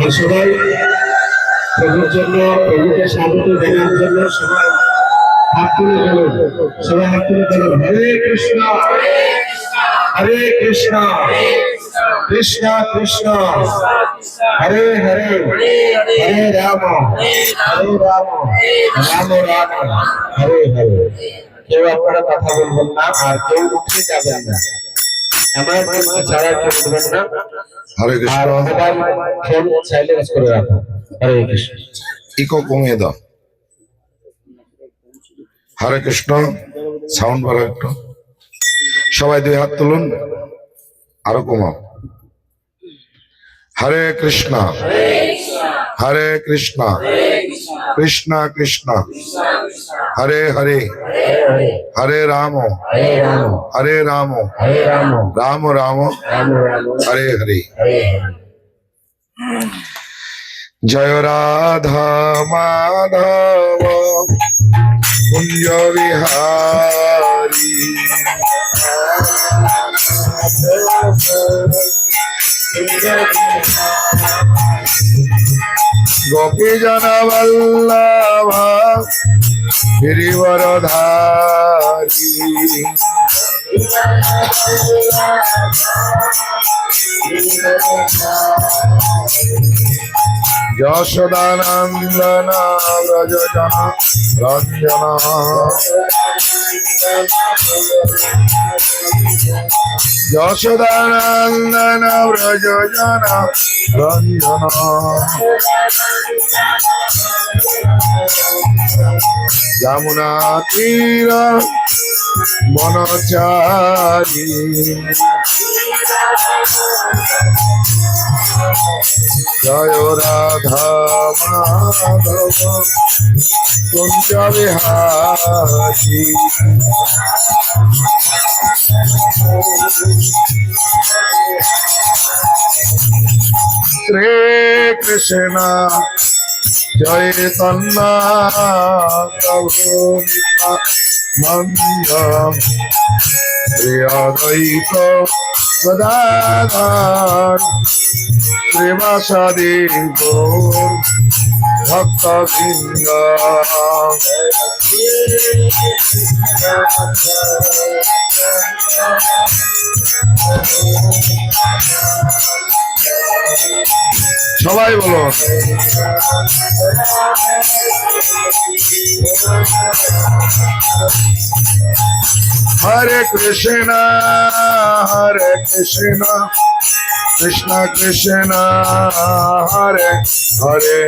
আর সবাই প্রভুর জন্য, প্রভুকে স্বাগত জানার জন্য সবাই হাত তুলে গেলেন, সবাই হাত তুলে গেলেন। হরে কৃষ্ণ হরে কৃষ্ণ কৃষ্ণ কৃষ্ণ হরে হরে হরে রাম হরে রাম রাম রাম হরে হরে। কেউ আপনারা কথা বলবেন না, আর কেউ উঠে যাবেন না, আমার ছাড়া কেউ উঠবেন না। হরে কৃষ্ণ। ফোন সাইলেন্স করে রাখুন। হরে কৃষ্ণ। ইকো কমিয়ে দাও। হরে কৃষ্ণ, সাউন্ড বাড়াও একটু। সবাই দুই হাত তুলুন, আরো কমাও। হরে কৃষ্ণ হরে কৃষ্ণ কৃষ্ণ কৃষ্ণ হরে হরে হরে রাম হরে রাম রাম রাম হরে হরে। জয় রাধা মাধব কুঞ্জ বিহারী গোপী জন বল্লভ গিরিবরধারী যশোদানন্দন ব্রজজন রঞ্জন যশোদানন্দন ব্রজজন রঞ্জন যমুনা তীর বনচারী জয় রাধা মাধব কুঞ্জ বিহারী। শ্রী কৃষ্ণ চৈতন্য প্রভু নিত্যানন্দ শ্রী অদ্বৈত গদাধর শ্রীবাসাদি গৌর ভক্তবৃন্দ। সবাই বলো হরে কৃষ্ণ হরে কৃষ্ণ কৃষ্ণ কৃষ্ণ হরে হরে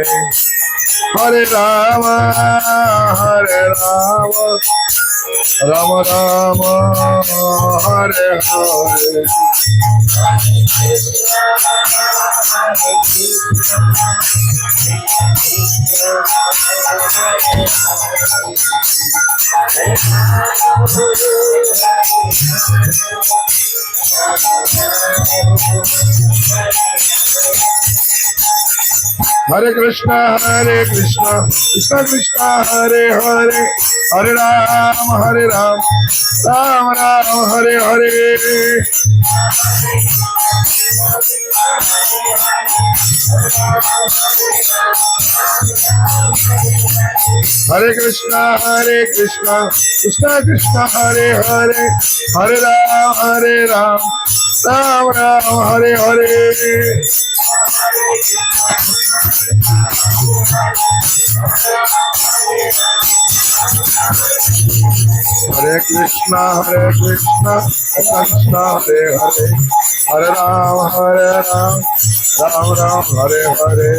হরে রাম রাম রাম হরে হরে। हरे कृष्णा कृष्ण कृष्ण हरे हरे हरे राम राम राम हरे हरे। हरे कृष्णा कृष्ण कृष्ण हरे हरे हरे राम राम राम हरे हरे। हरे कृष्णा कृष्ण हरे हरे हरे राम राम राम हरे हरे।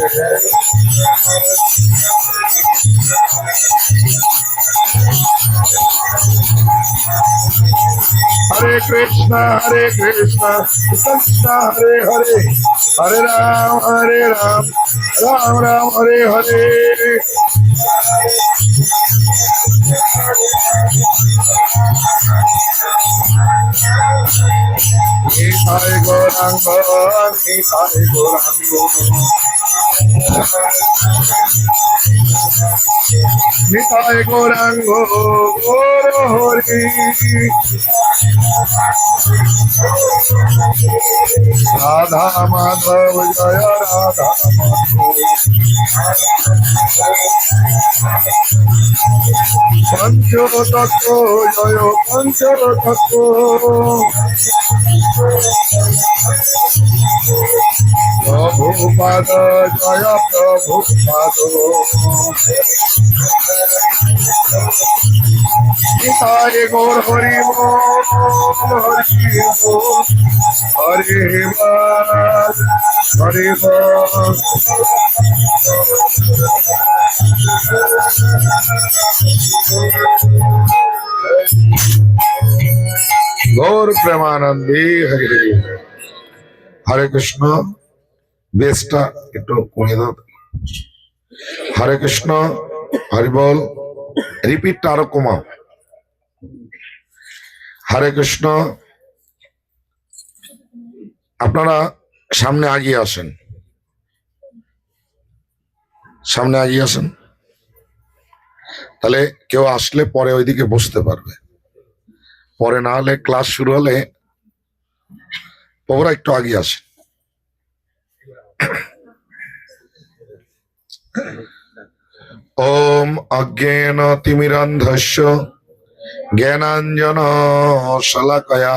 हरे कृष्णा कृष्ण हरे हरे हरे राम राम राम हरे हरे। निताय गौरांग निताय गौरांग নিতাই গৌরাঙ্গ গৌর হরি রাধা মাধব জয় রাধা মাধব পঞ্চতত্ত্ব জয় পঞ্চতত্ত্ব প্রভুপাদ জয় প্রভুপাদ নিতাই গৌর হরি বল হরি বল হরি বল হরি বল গৌর প্রেমানন্দে হরি হরি হরে কৃষ্ণ বেশটা একটু কমিয়ে দাও হরে কৃষ্ণ হরি বল রিপিটটা আরো কমাও হরে কৃষ্ণ আপনারা সামনে আগিয়ে আসেন সামনে আগিয়ে আসেন তাহলে কেউ আসলে পরে ওইদিকে বসতে পারবে পরে না হলে ক্লাস শুরু হলে ওরা একটু আগিয়ে আসেন ওম অজ্ঞেন তিমিরান্ধস্য জ্ঞানাঞ্জন শলাকয়া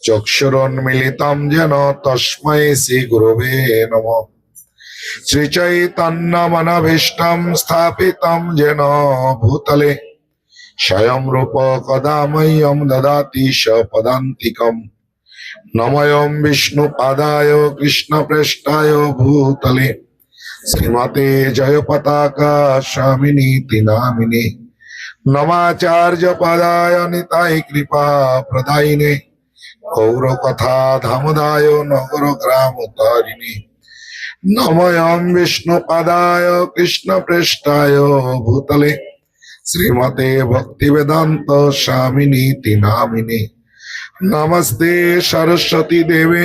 চক্ষুরোন্মিলিতম যেন তস্मै শ্রী গুরবে নমঃ শ্রী চৈতন্যমনভীষ্টং স্থাপিতম যেন ভূতলে স্বয়ং রূপ কদা মह्यं দদাতি স্বপদান্তিকম নময়ং বিষ্ণু পাদায় কৃষ্ণ পৃষ্ঠায় ভূতলে শ্রীমতে জয় পতাকা স্বামিনীতি নামিনে নমাচার্য পদায় নিতাই কৃপা প্রদায়িনে গৌর কথা ধামদায় নগর গ্রাম তারিণী নময়ং বিষ্ণু পাদায় কৃষ্ণ পৃষ্ঠায় ভূতলে শ্রীমতে ভক্তি বেদান্ত স্বামিনীতি নামিনে নমস্তে সরস্বতী দেবে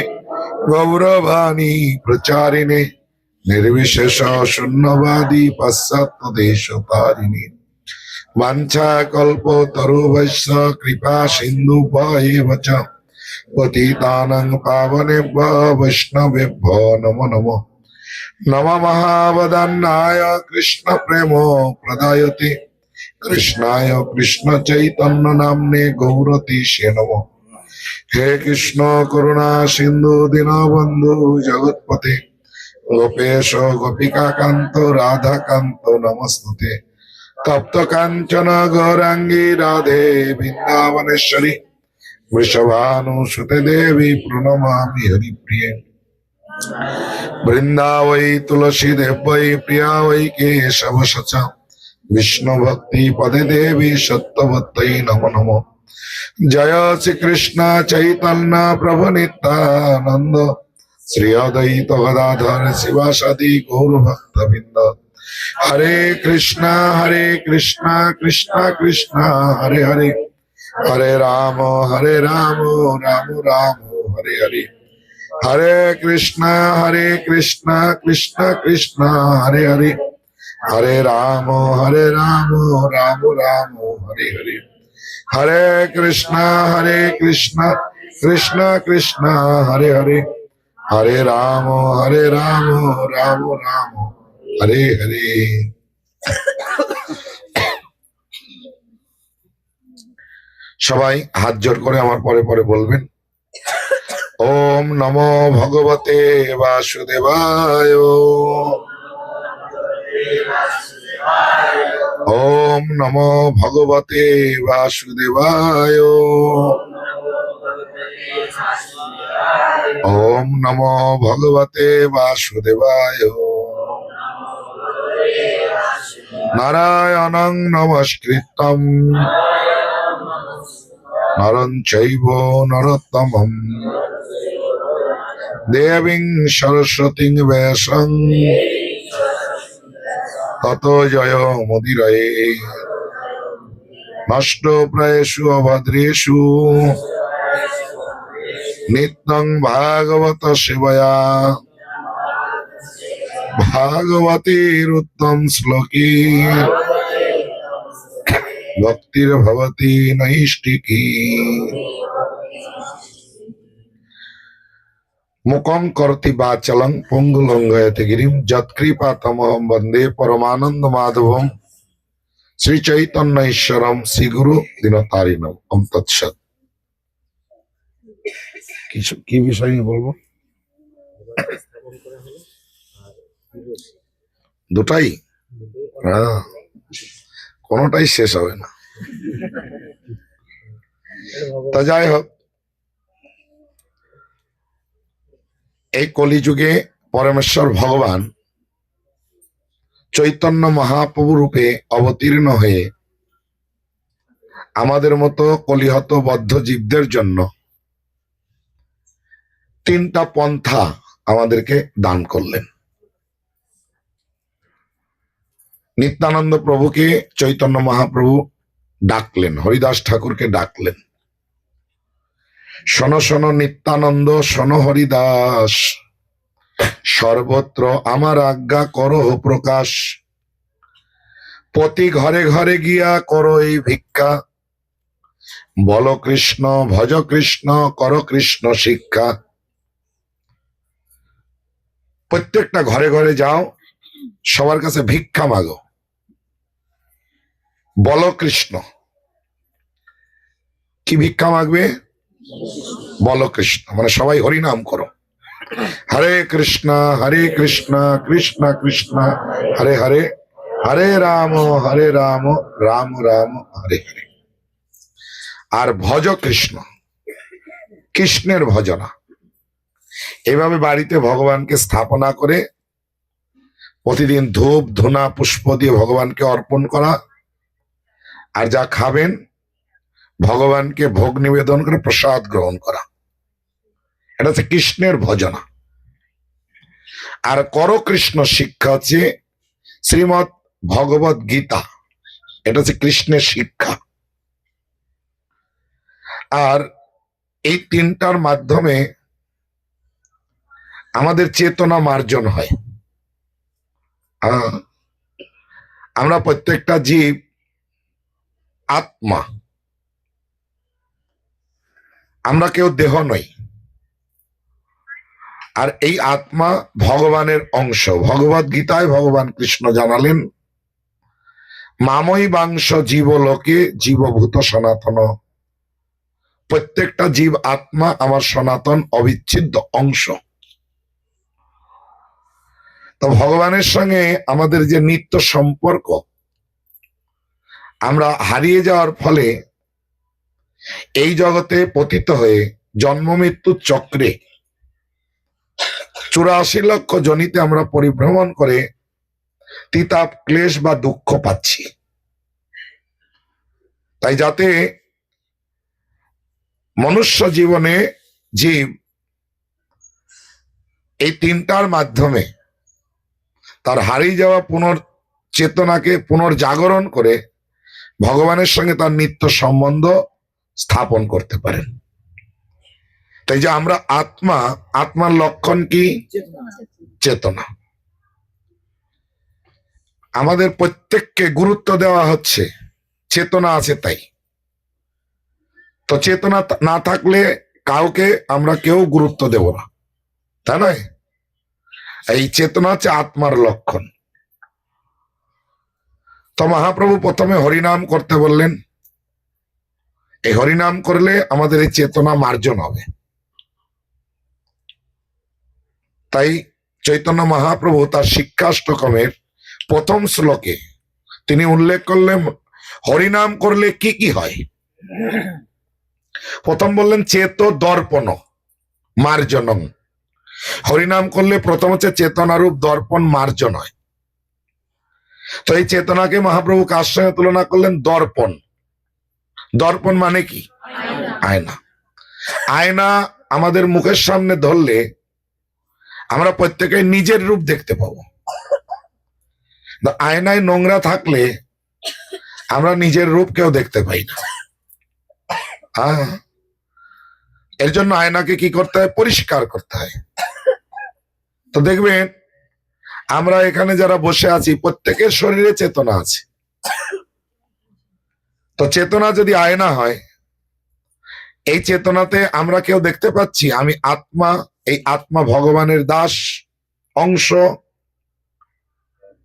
গৌরবাণী প্রচারিণে निर्विशेष शून्यवादी पश्चात देश तारिणी वांछा कल्पतरुभ्यश्च कृपा सिन्धु च पतितानां पावनेभ्यो वैष्णवेभ्यो नमो नमः नमः महावदन्नाय कृष्ण प्रेमो प्रदायते कृष्णाय कृष्ण चैतन्य नाम्ने गौरतीशे नमः हे कृष्ण करुणा सिन्धु दीनबन्धु जगत्पते गोपेश गोपिका कांत राधा कांत नमस्तुते तप्त कांचन गौरांगी राधे वृंदावनेश्वरी वृषभानुसुते देवी प्रणमामि हरिप्रिये वृंदावै तुलसी देवै प्रिया वै केशव सचा विष्णु भक्ति पदे देवी सत्यवत्यै नमो नमो जय श्री कृष्ण चैतन्य प्रभु नित्यानंद श्री अद्वैत गदाधर शिवासादि गौर भक्त वृंद हरे कृष्णा कृष्णा कृष्णा हरे हरे हरे राम राम राम हरे हरे हरे कृष्णा कृष्णा कृष्णा हरे हरे हरे राम राम राम हरे हरे हरे कृष्णा कृष्णा कृष्णा हरे हरे हरे राम राम राम हरे हरे সবাই হাত জোর করে আমার পরে পরে বলবেন ওম নমো ভগবতে বাসুদেবায় ওম নমো ভগবতে বাসুদেবায় ओम नमो भगवते वासुदेवाय नारायणं नमस्कृतं नरं चैव नरोत्तमं देवीं सरस्वतीं व्यासं ततो जयो मुदीरये नष्टप्रायेषु अभद्रेषु नित्यं भागवत सेवया ভাগবতীর উত্তম শ্লোকে ভক্তির ভবতি নৈষ্টিকী। মুকং করতি বাচলং পঙ্গুলঙ্ঘয়তে গিরিম যৎকৃপাতমহং বন্দে পরমানন্দ মাধবম শ্রী চৈতন্য ঈশ্বরম শ্রী গুরু দীনতারিণম। ওম তৎসৎ। কি বিষয় নিয়ে বলবো? দুটাই? হ্যাঁ, কোনোটাই শেষ হবে না। তা যাই হোক, এই কলিযুগে পরমেশ্বর ভগবান চৈতন্য মহাপ্রভু রূপে অবতীর্ণ হয়ে আমাদের মতো কলিহত বদ্ধ জীবদের জন্য তিনটা পন্থা আমাদেরকে দান করলেন। নিত্যানন্দ প্রভুকে চৈতন্য মহাপ্রভু ডাকলেন, হরিদাস ঠাকুরকে ডাকলেন, শোনো শোনো নিত্যানন্দ, শোনো হরিদাস, সর্বত্র আমার আজ্ঞা করো প্রকাশ, প্রতি ঘরে ঘরে গিয়া করো এই ভিক্ষা, বলো কৃষ্ণ ভজ কৃষ্ণ করো কৃষ্ণ শিক্ষা। প্রত্যেকটা ঘরে ঘরে যাও, সবার কাছে ভিক্ষা মাগো, বলো কৃষ্ণ। কি ভিক্ষা মাগবে? বলো কৃষ্ণ, মানে সবাই হরিনাম করো, হরে কৃষ্ণ কৃষ্ণ কৃষ্ণ হরে হরে, হরে রাম রাম রাম হরে হরে। আর ভজ কৃষ্ণ, কৃষ্ণের ভজনা। এভাবে বাড়িতে ভগবানকে স্থাপনা করে প্রতিদিন ধূপ ধুনা পুষ্প দিয়ে ভগবানকে অর্পণ করা, আর যা খাবেন ভগবানকে ভোগ নিবেদন করে প্রসাদ গ্রহণ করা, এটা হচ্ছে কৃষ্ণের ভজনা। আর করো কৃষ্ণ শিক্ষা হচ্ছে শ্রীমৎ ভগবত গীতা, এটা হচ্ছে কৃষ্ণের শিক্ষা। আর এই তিনটার মাধ্যমে আমাদের চেতনা মার্জন হয়। আমরা প্রত্যেকটা জীব আত্মা, আমরা কেউ দেহ নই। আর এই আত্মা ভগবানের অংশ। ভগবত গীতায় ভগবান কৃষ্ণ জানালেন, মামই বাংশ জীবলোকে জীবভূত সনাতন। প্রত্যেকটা জীব আত্মা আমার সনাতন অবিচ্ছেদ্য অংশ। তো ভগবানের সঙ্গে আমাদের যে নিত্য সম্পর্ক, আমরা হারিয়ে যাওয়ার ফলে এই জগতে পতিত হয়ে জন্ম মৃত্যুর চক্রে 84 লক্ষ জনিতে আমরা পরিভ্রমণ করে তিতাপ ক্লেশ বা দুঃখ পাচ্ছি। তাই যাতে মনুষ্য জীবনে জীব এই তিনটার মাধ্যমে তার হারিয়ে যাওয়া পুনর্চেতনাকে পুনর্জাগরণ করে ভগবানের সঙ্গে তার নিত্য সম্বন্ধ স্থাপন করতে পারেন। তাই যে আমরা আত্মা, আত্মার লক্ষণ কি? চেতনা। আমাদের প্রত্যেককে গুরুত্ব দেওয়া হচ্ছে চেতনা আছে তাই। তো চেতনা না থাকলে কাউকে আমরা কেউ গুরুত্ব দেব না, তাই নয়? এই চেতনা হচ্ছে আত্মার লক্ষণ। তো মহাপ্রভু প্রথমে হরিনাম করতে বললেন। এই হরিনাম করলে আমাদের এই চেতনা মার্জন হবে। তাই চৈতন্য মহাপ্রভু তার শিক্ষাষ্টকমের প্রথম শ্লোকে তিনি উল্লেখ করলেন হরিনাম করলে কি কি হয়। প্রথম বললেন চেত দর্পণ মার্জনং। হরিনাম করলে প্রথম হচ্ছে চেতনারূপ দর্পণ মার্জন হয়। তো এই চেতনাকে মহাপ্রভু কার সঙ্গে তুলনা করলেন? দর্পণ। দর্পণ মানে কি? আয়না। আয়না আমাদের মুখের সামনে ধরলে আমরা প্রত্যেকে নিজের রূপ দেখতে পাবো। আয়নায় নোংরা থাকলে আমরা নিজের রূপ কেউ দেখতে পাই না। এর জন্য আয়নাকে কি করতে হয়? পরিষ্কার করতে হয়। তো দেখবেন আমরা এখানে যারা বসে আছি প্রত্যেকের শরীরে চেতনা আছে। তো চেতনা যদি আয়না হয়, এই চেতনাতে আমরা কেউ দেখতে পাচ্ছি আমি আত্মা, এই আত্মা ভগবানের দাস অংশ।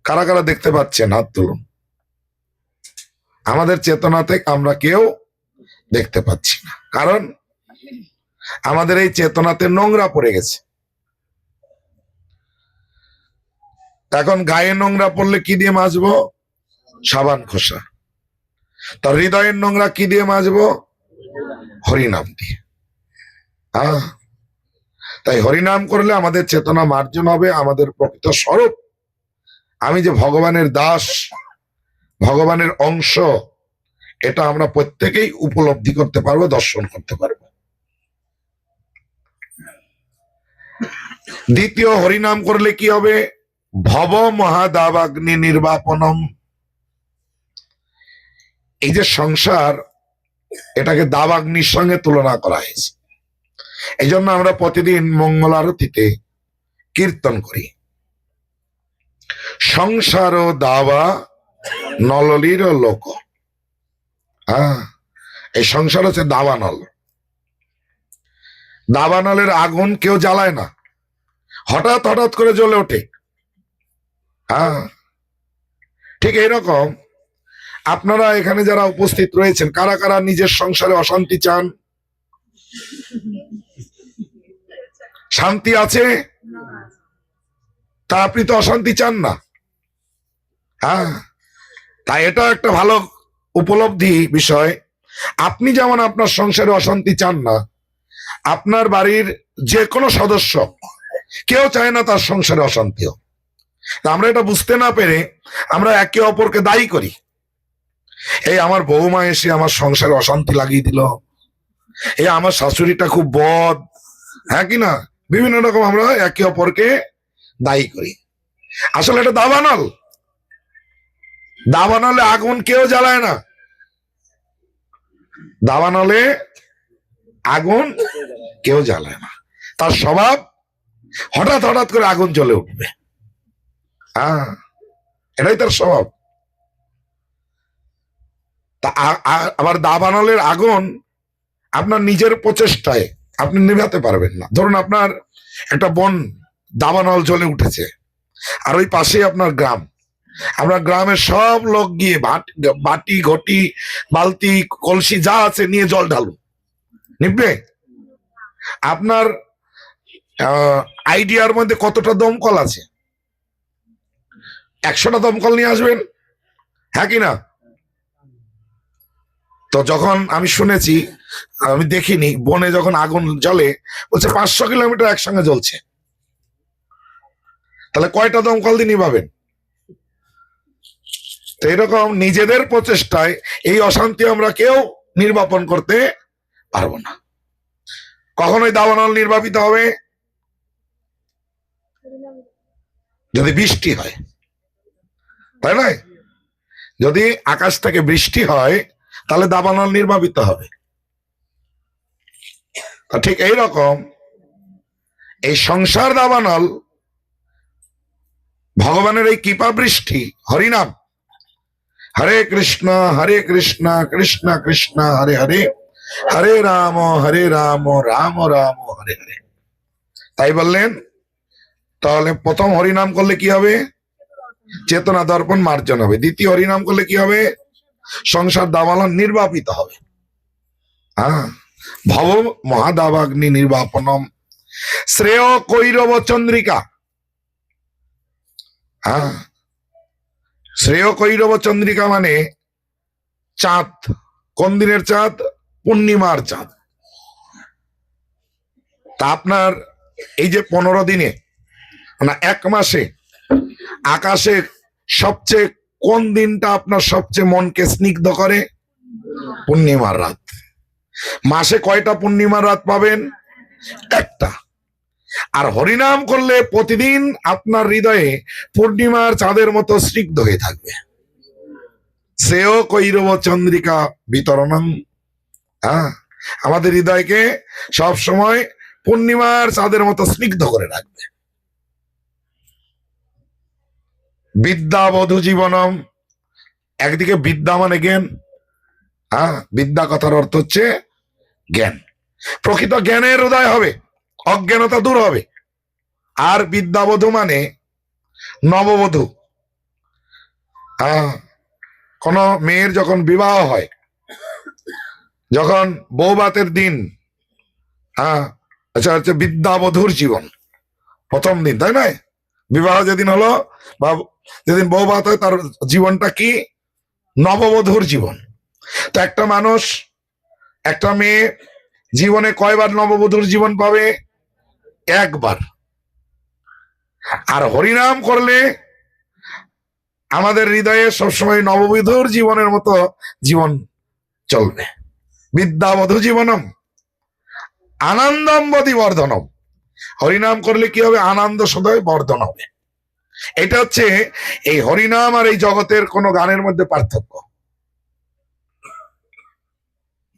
কারা কারা দেখতে পাচ্ছেন হাত তুলুন। আমাদের চেতনাতে আমরা কেউ দেখতে পাচ্ছি না, কারণ আমাদের এই চেতনাতে নোংরা পড়ে গেছে। এখন গায়ে নোংরা পড়লে কি দিয়ে মাজবো? সাবান খোসা। তো হৃদয়ের নোংরা কি দিয়ে মাজবো? হরিনাম দিয়ে। তাই হরিনাম করলে আমাদের চেতনা মার্জন হবে, আমাদের প্রকৃত স্বরূপ আমি যে ভগবানের দাস, ভগবানের অংশ, এটা আমরা প্রত্যেকেই উপলব্ধি করতে পারবো, দর্শন করতে পারবো। দ্বিতীয়, হরিনাম করলে কি হবে? ভব মহাদাবাগ্নি নির্বাপনম। এই যে সংসার, এটাকে দাবাগ্নির সঙ্গে তুলনা করা হয়েছে। এই জন্য আমরা প্রতিদিন মঙ্গল আরতিতে কীর্তন করি, সংসার দাবা নললির লোক। এই সংসার হচ্ছে দাবানল। দাবানলের আগুন কেউ জ্বালায় না, হঠাৎ হঠাৎ করে জ্বলে ওঠে। ঠিক এইরকম আপনারা এখানে যারা উপস্থিত রয়েছেন, কারা কারা নিজের সংসারে অশান্তি চান? শান্তি আছে? তা আপনি তো অশান্তি চান না। তাই এটা একটা ভালো উপলব্ধি বিষয়। আপনি যেমন আপনার সংসারে অশান্তি চান না, আপনার বাড়ির যে কোনো সদস্য কেউ চায় না তার সংসারে অশান্তি হোক। আমরা এটা বুঝতে না পেরে আমরা একে অপরকে দায়ী করি। এই আমার বৌমা এসে আমার সংসারে অশান্তি লাগিয়ে দিল, এই আমার শাশুড়িটা খুব বদ, হ্যাঁ কি না, বিভিন্ন রকম আমরা একে অপরকে দায়ী করি। আসলে এটা দাবানল। দাবানলে আগুন কেউ জ্বালায় না, দাবানলে আগুন কেউ জ্বালায় না। তার স্বভাব হঠাৎ হঠাৎ করে আগুন জ্বলে উঠবে। এটাই তার স্বভাব। তা আবার দাবানলের আগুন আপনার নিজের প্রচেষ্টায় আপনি নিভাতে পারবেন না। ধরুন আপনার একটা বন দাবানল জ্বলে উঠেছে, আর ওই পাশে আপনার গ্রাম। আমরা গ্রামের সব লোক গিয়ে বাটি ঘটি বালতি কলসি যা আছে নিয়ে জল ঢালুন, নিববে? আপনার আইডিয়ার মধ্যে কতটা দমকল আছে? 100টা দমকল নিয়ে আসবেন, হ্যাঁ কি না? তো যখন আমি শুনেছি, আমি দেখিনি, বনে যখন আগুন জ্বলে বলছে 500 কিলোমিটার একসঙ্গে জ্বলছে, তাহলে কয়টা দমকল দিয়ে নিভাবেন? তো এরকম নিজেদের প্রচেষ্টায় এই অশান্তি আমরা কেউ নির্বাপন করতে পারবো না। কখনোই দাবানল নির্বাপিত হবে যদি বৃষ্টি হয়, তাই নয়? যদি আকাশ থেকে বৃষ্টি হয় তাহলে দাবানল নির্বাপিত হবে। ঠিক এইরকম এই সংসার দাবানল, ভগবানের এই কৃপা বৃষ্টি, হরিনাম। হরে কৃষ্ণ কৃষ্ণ কৃষ্ণ হরে হরে, হরে রাম রাম রাম হরে হরে। তাই বললেন, তাহলে প্রথম হরিনাম করলে কি হবে? চেতনা দর্পণ মার্জন হবে। দ্বিতীয় হরিনাম করলে কি হবে? সংসার দাবানল নির্বাপিত হবে। ভব মহাদাবাগ্নি নির্বাপনম শ্রেয় কৈরব চন্দ্রিকা। শ্রেয় কৈরব চন্দ্রিকা মানে চাঁদ। কোন দিনের চাঁদ? পূর্ণিমার চাঁদ। তা আপনার এই যে 15 দিনে না 1 মাসে আকাশে সবচেয়ে কোন দিনটা আপনার সবচেয়ে মনকে স্নিগ্ধ করে? পূর্ণিমার রাত। মাসে কয়টা পূর্ণিমার রাত পাবেন? একটা। আর হরিনাম করলে প্রতিদিন আপনার হৃদয়ে পূর্ণিমার চাঁদের মতো স্নিগ্ধ হয়ে থাকবে। সেও কৈরব চন্দ্রিকা বিতরণং। আমাদের হৃদয়কে সব সময় পূর্ণিমার চাঁদের মতো স্নিগ্ধ করে রাখবে। বিদ্যাবধূ জীবনম, একদিকে বিদ্যা মানে জ্ঞান, বিদ্যা কথার অর্থ হচ্ছে জ্ঞান। প্রকৃত জ্ঞানের উদয় হবে, অজ্ঞানতা দূর হবে। আর বিদ্যাবধূ মানে নববধূ। কোন মেয়ের যখন বিবাহ হয়, যখন বৌভাতের দিন, আচ্ছা হচ্ছে বিদ্যাবধূর জীবন, প্রথম দিন, তাই না? বিবাহ যেদিন হলো বা যেদিন বৌভাত হয়, তার জীবনটা কি? নববধূর জীবন। তো একটা মানুষ, একটা মেয়ে জীবনে কয়বার নববধূর জীবন পাবে? একবার। আর হরিনাম করলে আমাদের হৃদয়ে সবসময় নববধূর জীবনের মতো জীবন চলবে। বিদ্যাবধূ জীবনম আনন্দম বদি বর্ধনম। হরিনাম করলে কি হবে? আনন্দ সদয় বর্ধন হবে। এটা হচ্ছে এই হরিনাম আর এই জগতের কোন গানের মধ্যে পার্থক্য।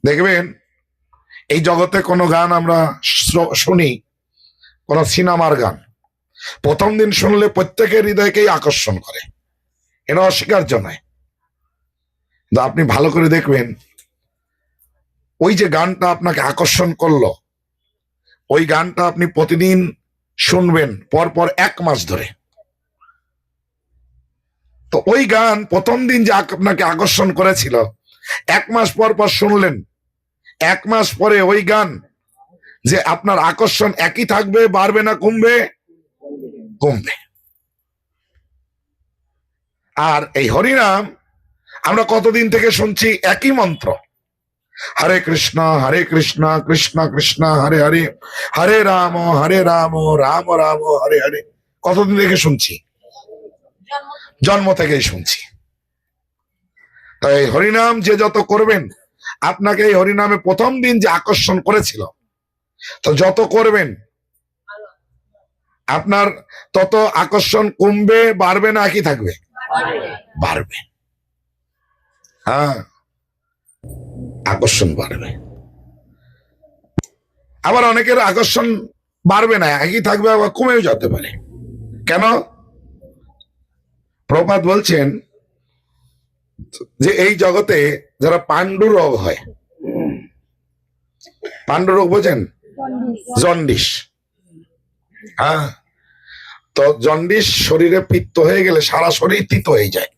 দেখবেন এই জগতে কোন গান আমরা শুনি, কোন সিনেমার গান, প্রথম দিন শুনলে প্রত্যেকের হৃদয়কেই আকর্ষণ করে, এটা অস্বীকার্য নয়। আপনি ভালো করে দেখবেন, ওই যে গানটা আপনাকে আকর্ষণ করলো, ওই গানটা আপনি প্রতিদিন শুনবেন পরপর 1 মাস ধরে। তো ওই গান প্রথম দিন যে আপনাকে আকর্ষণ করেছিল, 1 মাস পর পর শুনলেন, 1 মাস পরে ওই গান যে আপনার আকর্ষণ একই থাকবে, বাড়বে না কমবে? কমবে। আর এই হরিনাম আমরা কতদিন থেকে শুনছি? একই মন্ত্র, হরে কৃষ্ণ কৃষ্ণ কৃষ্ণ হরে হরে, হরে রাম রাম রাম হরে হরে। কতদিন থেকে শুনছি? জন্ম থেকেই শুনছি। তাই হরিনাম যে যত করবেন, আপনাকে এই হরিনামে প্রথম দিন যে আকর্ষণ করেছিল, তো যত করবেন আপনার তত আকর্ষণ কমবে, বাড়বে না একই থাকবে? বাড়বে। আকর্ষণ বাড়বে। আবার অনেকের আকর্ষণ বাড়বে না, একই থাকবে, আবার কমেও যেতে পারে। কেন? প্রভুপাদ বলছেন যে এই জগতে যারা পাণ্ডু রোগ হয়, পাণ্ডু রোগ বোঝেন? জন্ডিস। তো জন্ডিস শরীরে পিত্ত হয়ে গেলে সারা শরীর তিত হয়ে যায়,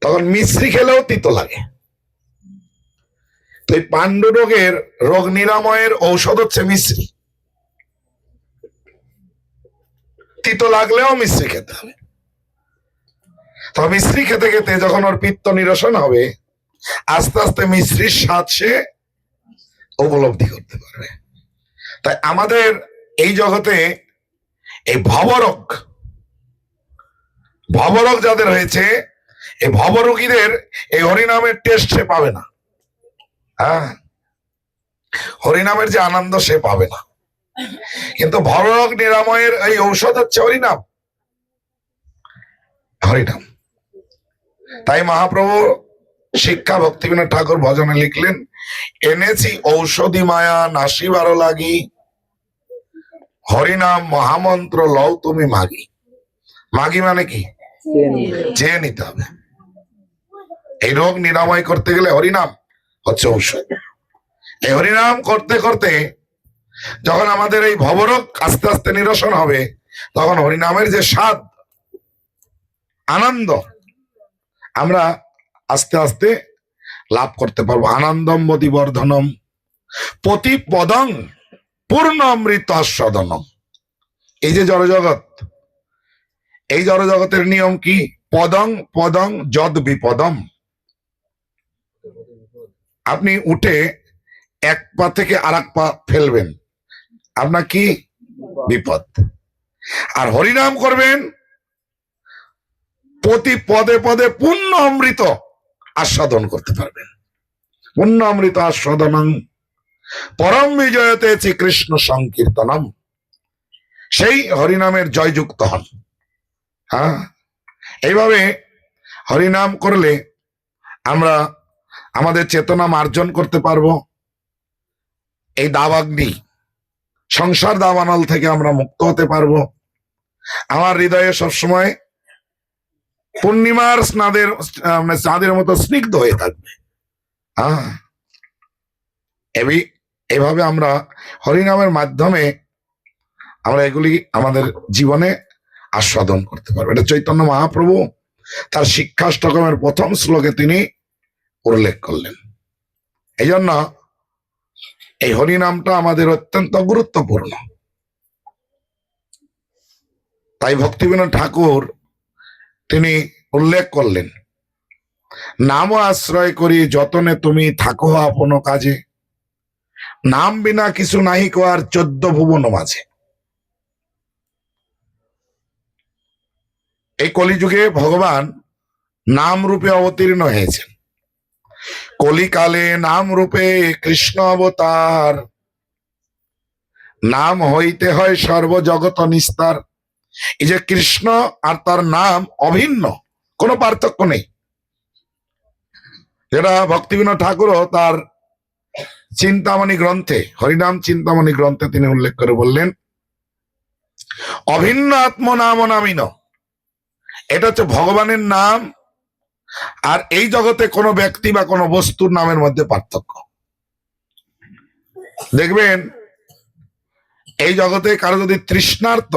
তখন মিশ্রি খেলেও তিত লাগে। তো এই পাণ্ডু রোগের রোগ নিরাময়ের ঔষধ হচ্ছে মিশ্রি। তিত লাগলেও মিশ্রি খেতে হবে। তো মিশ্রি খেতে খেতে যখন ওর পিত্ত নিরসন হবে, আস্তে আস্তে মিশ্রির স্বাদ সে উপলব্ধি করতে পারবে। তাই আমাদের এই জগতে এই ভবরোগ যাদের হয়েছে, এই ভবরোগীদের এই হরিনামের টেস্ট সে পাবে না। হরিনামের যে আনন্দ সে পাবে না। কিন্তু ভবরোগ নিরাময়ের এই ঔষধ হচ্ছে হরিনাম। হরিনাম। তাই মহাপ্রভু শিক্ষা ভক্তিবিনোদ ঠাকুর ভজনে লিখলেন, এনেছি ঔষধি মায়া নাসিবার লাগি, হরিনাম মহামন্ত্র লও তুমি মাগি। মাগি মানে কি? চেয়ে নিতে হবে। এই রোগ নিরাময় করতে গেলে হরিনাম হচ্ছে ঔষধ। এই হরিনাম করতে করতে যখন আমাদের এই ভবরোগ আস্তে আস্তে নিরসন হবে, তখন হরিনামের যে স্বাদ, আনন্দ আমরা আস্তে আস্তে লাভ করতে পারবো। আনন্দম বদি বর্ধনম প্রতি পদং পূর্ণ অমৃত আস্বাদনম। এই যে জড়জগৎ, এই জড়জগতের নিয়ম কি? পদং পদং যদ বিপদম। আপনি উঠে এক পা থেকে আর এক পা ফেলবেন, আপনার কি? বিপদ। আর হরিনাম করবেন, প্রতি পদে পদে পূর্ণ অমৃত আস্বাদন করতে পারবেন। পূর্ণ অমৃত আস্বাদনং পরম বিজয়তে শ্রীকৃষ্ণ সংকীর্তনম। সেই হরিনামের জয়যুক্ত হন। এইভাবে হরিনাম করলে আমরা আমাদের চেতনা মার্জন করতে পারবো। এই দাবাগ্নি, সংসার দাবানল থেকে আমরা মুক্ত হতে পারবো। আমার হৃদয়ে সবসময় পূর্ণিমার চাঁদের মতো স্নিগ্ধ হয়ে থাকবে। এভাবে আমরা হরিনামের মাধ্যমে আমরা এগুলি আমাদের জীবনে আস্বাদন করতে পারবো। এটা চৈতন্য মহাপ্রভু তার শিক্ষাষ্টকমের প্রথম শ্লোকে তিনি উল্লেখ করলেন। এই জন্য এই হরিনামটা আমাদের অত্যন্ত গুরুত্বপূর্ণ। তাই ভক্তিবিনোদ ঠাকুর তিনি উল্লেখ করলেন, নাম আশ্রয় করি যতনে তুমি থাকো আপন কাজে, নাম বিনা কিছু নাহি আর 14 ভুবন মাঝে। এই কলিযুগে ভগবান নাম রূপে অবতীর্ণ হয়েছেন। কলিকালে নাম রূপে কৃষ্ণ অবতার, নাম হইতে হয় সর্বজগত নিস্তার। এই যে কৃষ্ণ আর তার নাম অভিন্ন, কোনো পার্থক্য নেই। যেটা ভক্তিবিনোদ ঠাকুরও তার চিন্তামণি গ্রন্থে, হরিনাম চিন্তামণি গ্রন্থে তিনি উল্লেখ করে বললেন, অভিন্ন আত্মনাম নামিন। এটা হচ্ছে ভগবানের নাম আর এই জগতে কোনো ব্যক্তি বা কোনো বস্তুর নামের মধ্যে পার্থক্য। দেখবেন এই জগতে কারো যদি তৃষ্ণার্ত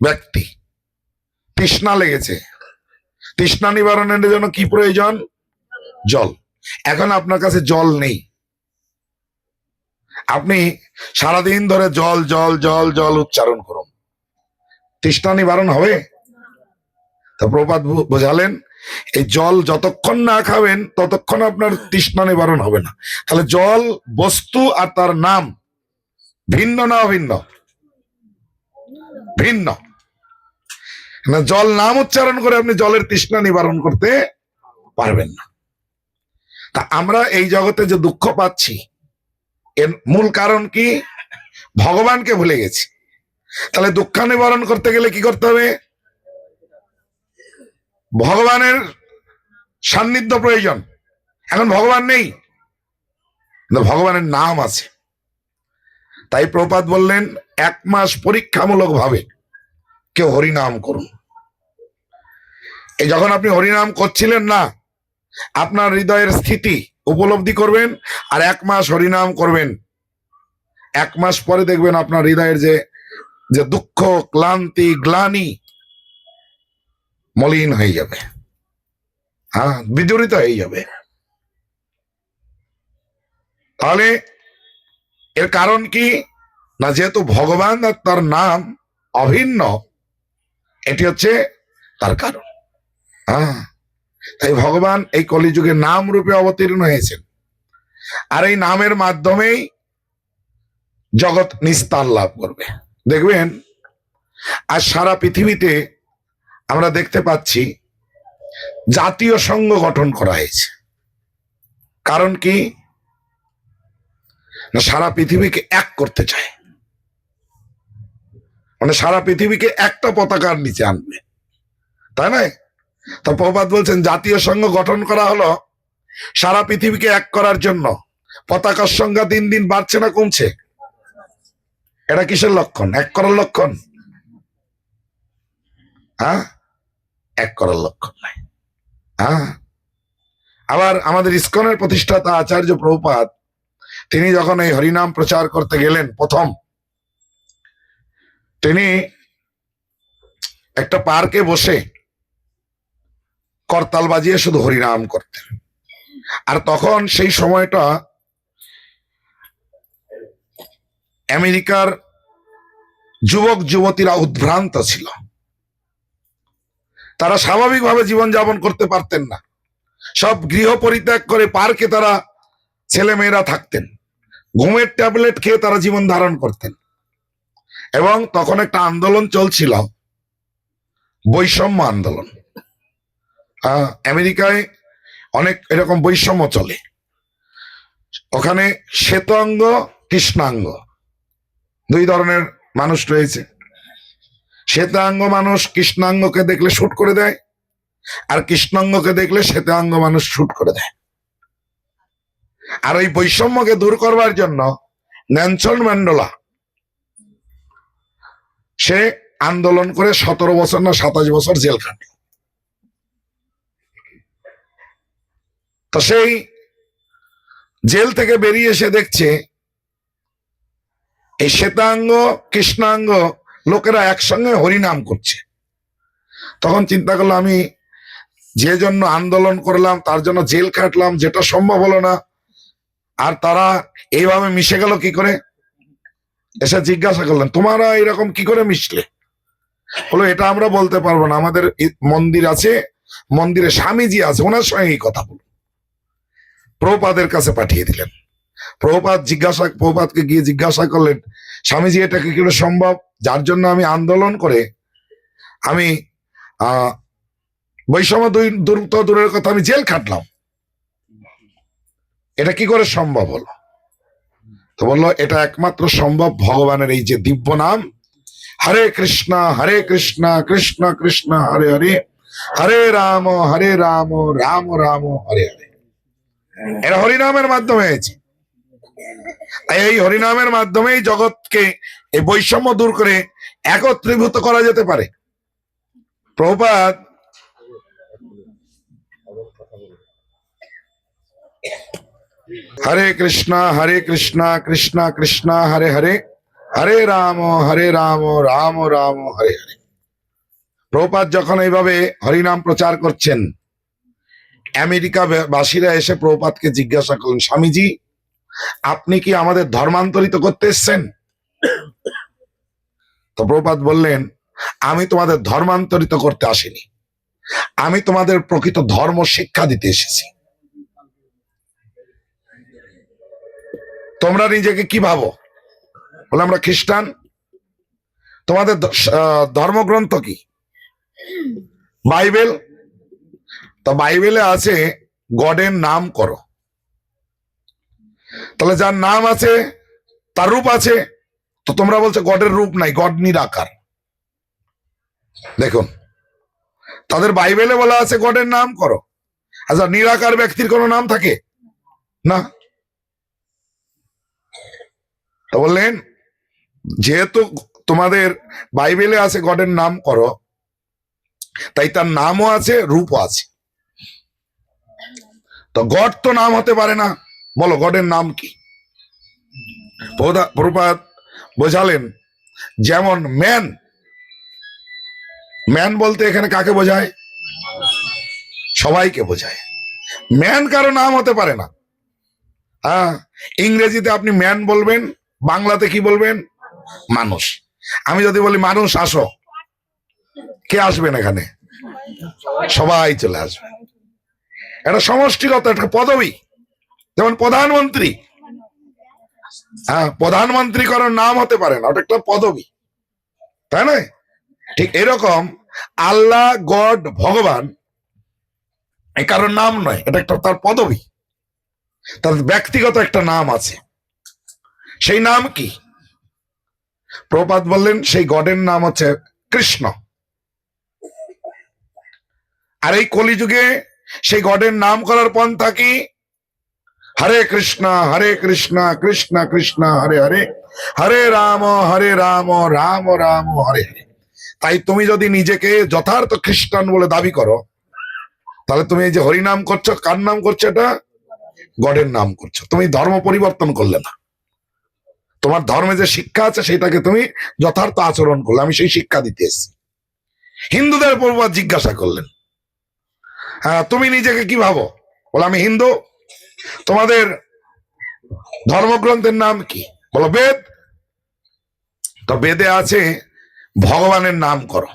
ব্যক্তি, তৃষ্ণা লেগেছে, তৃষ্ণা নিবারণের জন্য কি প্রয়োজন? জল। এখন আপনার কাছে জল নেই, আপনি সারাদিন ধরে জল জল জল জল উচ্চারণ করুন, তৃষ্ণা নিবারণ হবে? তো প্রভুপাদ বোঝালেন, এই জল যতক্ষণ না খাবেন ততক্ষণ আপনার তৃষ্ণা নিবারণ হবে না। তাহলে জল বস্তু আর তার নাম ভিন্ন না অভিন্ন? ভিন্ন। না, জল নাম উচ্চারণ করে আপনি জলের তৃষ্ণা নিবারণ করতে পারবেন না। তা আমরা এই জগতে যে দুঃখ পাচ্ছি এর মূল কারণ কি? ভগবানকে ভুলে গেছি। তাহলে দুঃখ নিবারণ করতে গেলে কি করতে হবে? ভগবানের সান্নিধ্য প্রয়োজন। এখন ভগবান নেই, ভগবানের নাম আছে। তাই প্রভুপাদ বললেন, 1 মাস পরীক্ষামূলক ভাবে কেউ হরিনাম করুন। এই যখন আপনি হরিনাম করছিলেন না, আপনার হৃদয়ের স্থিতি উপলব্ধি করবেন, আর 1 মাস হরিনাম করবেন। 1 মাস পরে দেখবেন আপনার হৃদয়ের যে দুঃখ, ক্লান্তি, গ্লানি মলিন হয়ে যাবে, বিজড়িত হয়ে যাবে। তাহলে এর কারণ কি? না, যেহেতু ভগবান আর তার নাম অভিন্ন, এটি হচ্ছে তার কারণ। তাই ভগবান এই কলিযুগে নাম রূপে অবতীর্ণ হয়েছেন, আর এই নামের মাধ্যমেই জগৎ নিস্তার লাভ করবে। দেখবেন আজ সারা পৃথিবীতে আমরা দেখতে পাচ্ছি জাতীয় সংঘ গঠন করা হয়েছে। কারণ কি? না, সারা পৃথিবীকে এক করতে চায়, মানে সারা পৃথিবীকে একটা পতাকার নিচে আনবে, তাই না? তো প্রভুপাদ বলছেন, জাতীয় সংঘ গঠন করা হলো সারা পৃথিবীকে এক করার জন্য। পতাকার সংখ্যা দিন দিন বাড়ছে না কমছে? এটা কিসের লক্ষণ? এক করার লক্ষণ? এক করার লক্ষণ নাই। আবার আমাদের ইস্কনের প্রতিষ্ঠাতা আচার্য প্রভুপাদ, তিনি যখন এই হরিনাম প্রচার করতে গেলেন প্রথম, তিনি একটা পার্কে বসে করতাল বাজিয়ে শুধু হরিনাম করতেন। আর তখন সেই সময়টা আমেরিকার যুবক যুবতীরা উদ্ভ্রান্ত ছিল, তারা স্বাভাবিকভাবে জীবনযাপন করতে পারতেন না। সব গৃহ পরিত্যাগ করে পার্কে তারা ছেলে মেয়েরা থাকতেন, ঘুমের ট্যাবলেট খেয়ে তারা জীবন ধারণ করতেন। এবং তখন একটা আন্দোলন চলছিল, বৈষম্য আন্দোলন। আমেরিকায় অনেক এরকম বৈষম্য চলে। ওখানে শ্বেতাঙ্গ, কৃষ্ণাঙ্গ 2 ধরনের মানুষ রয়েছে। শ্বেতাঙ্গ মানুষ কৃষ্ণাঙ্গকে দেখলে শুট করে দেয়, আর কৃষ্ণাঙ্গকে দেখলে শ্বেতাঙ্গ মানুষ শুট করে দেয়। আর ওই বৈষম্যকে দূর করবার জন্য নেলসন ম্যান্ডেলা সে আন্দোলন করে 17 বছর না 27 বছর জেল খাটে। তো সেই জেল থেকে বেরিয়ে এসে দেখছে এই শ্বেতাঙ্গ কৃষ্ণাঙ্গ লোকেরা একসঙ্গে হরিনাম করছে। তখন চিন্তা করলো, আমি যে জন্য আন্দোলন করলাম, তার জন্য জেল খাটলাম, যেটা সম্ভব হলো না, আর তারা এইভাবে মিশে গেল কি করে? এসে জিজ্ঞাসা করলেন, তোমরা এরকম কি করে মিশলে? বলো, এটা আমরা বলতে পারবো না, আমাদের মন্দির আছে, মন্দিরে স্বামীজি আছে, ওনার সঙ্গে এই কথা বলো। প্রভুপাদের কাছে পাঠিয়ে দিলেন। প্রভুপাদকে গিয়ে জিজ্ঞাসা করলেন, স্বামীজি এটা কি করে সম্ভব? যার জন্য আমি আন্দোলন করে আমি বৈষম্য দূরের কথা, আমি জেল খাটলাম, এটা কি করে সম্ভব হলো? তো বললো, এটা একমাত্র সম্ভব ভগবানের এই যে দিব্য নাম, হরে কৃষ্ণ কৃষ্ণ কৃষ্ণ হরে হরে, হরে রাম রাম রাম হরে হরে। এটা হরিনামের মাধ্যমে হয়েছে। এই হরিনামের মাধ্যমেই জগৎকে এই বৈষম্য দূর করে একত্রীভূত করা যেতে পারে। প্রভুপাদ হরে কৃষ্ণ কৃষ্ণ কৃষ্ণ হরে হরে, হরে রাম রাম রাম হরে হরে। প্রভুপাদ যখন এইভাবে হরিনাম প্রচার করছেন, আমেরিকা বাসীরা এসে প্রভুপাদকে জিজ্ঞাসা করলেন, স্বামীজি আপনি কি আমাদের ধর্মান্তরিত করতে এসছেন? তো প্রভুপাদ বললেন, আমি তোমাদের ধর্মান্তরিত করতে আসিনি, আমি তোমাদের প্রকৃত ধর্ম শিক্ষা দিতে এসেছি। তোমরা নিজেকে কি ভাবো? বলে, আমরা খ্রিস্টান। তোমাদের ধর্মগ্রন্থ কি? বাইবেল। তো বাইবেলে আছে গডের নাম করো। তাহলে যার নাম আছে তার রূপ আছে, তো তোমরা বলছো গডের রূপ নাই, গড নিরাকার। দেখুন, তাদের বাইবেলে বলা আছে গডের নাম করো। আচ্ছা, নিরাকার ব্যক্তির কোনো নাম থাকে না? তো বললেন, যেহেতু তোমাদের বাইবেলে আছে গডের নাম করো, তাই তার নামও আছে, রূপও আছে। তো গড তো নাম হতে পারে না, বলো গডের নাম কি? প্রভুপাদ বোঝালেন, যেমন ম্যান, ম্যান বলতে এখানে কাকে বোঝায়? সবাইকে বোঝায়। ম্যান কারো নাম হতে পারে না। হ্যাঁ, ইংরেজিতে আপনি ম্যান বলবেন, বাংলাতে কি বলবেন? মানুষ। আমি যদি বলি মানুষ আসো, কে আসবেন এখানে? সবাই চলে আসবে। এটা সমষ্টিগত একটা পদবী। যেমন প্রধানমন্ত্রী, হ্যাঁ, প্রধানমন্ত্রী কারোর নাম হতে পারে না, ওটা একটা পদবী, তাই না? ঠিক এরকম আল্লাহ, গড, ভগবান এই কারোর নাম নয়, এটা একটা তার পদবী, তার ব্যক্তিগত একটা নাম আছে। সেই নাম কি? প্রভুপাদ বললেন, সেই গডের নাম হচ্ছে কৃষ্ণ। আর এই কলিযুগে সেই গডের নাম করার পন্থা কি? হরে কৃষ্ণ কৃষ্ণ কৃষ্ণ হরে হরে, হরে রাম রাম রাম হরে হরে। তাই তুমি যদি নিজেকে যথার্থ খ্রিস্টান বলে দাবি করো, তাহলে তুমি এই যে হরিনাম করছো, কার নাম করছো? এটা গডের নাম করছো। তুমি ধর্ম পরিবর্তন করলে না, তোমার ধর্মে যে শিক্ষা আছে সেটাকে তুমি যথার্থ আচরণ করলে। আমি সেই শিক্ষা দিতে এসেছি। হিন্দুদের প্রভুপাদ জিজ্ঞাসা করলেন, হ্যাঁ, তুমি নিজেকে কি ভাবো? বলে, আমি হিন্দু। তোমাদের ধর্মগ্রন্থের নাম কি? বলো, বেদ। তো বেদে আছে ভগবানের নাম করো।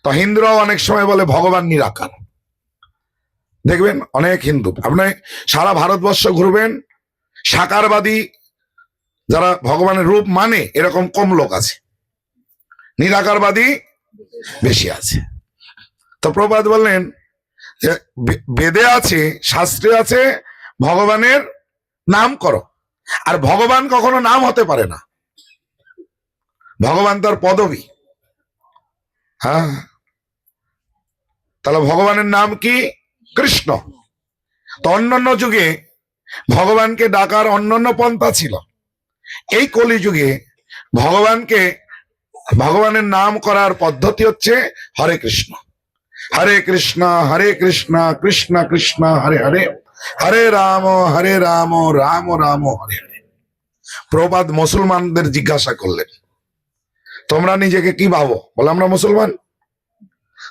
তো হিন্দুরাও অনেক সময় বলে ভগবান নিরাকার। দেখবেন অনেক হিন্দু, আপনি সারা ভারতবর্ষ ঘুরবেন, সাকারবাদী যারা ভগবানের রূপ মানে এরকম কম লোক আছে, নিরাকারবাদী বেশি আছে। তো প্রভুপাদ বললেন যে বেদে আছে, শাস্ত্রে আছে ভগবানের নাম করো। আর ভগবান কখনো নাম হতে পারে না, ভগবান তার পদবী। হ্যাঁ, তাহলে ভগবানের নাম কি? কৃষ্ণ। তো অন্যান্য যুগে ভগবানকে ডাকার অন্যান্য পন্থা ছিল। এই কলিযুগে ভগবানের নাম করার পদ্ধতি হচ্ছে হরে কৃষ্ণ কৃষ্ণ কৃষ্ণ কৃষ্ণ হরে হরে, হরে রাম রাম রাম হরে হরে। প্রভুপাদ মুসলমানদের জিজ্ঞাসা করলেন, তোমরা নিজেকে কি ভাবো? বলে আমরা মুসলমান।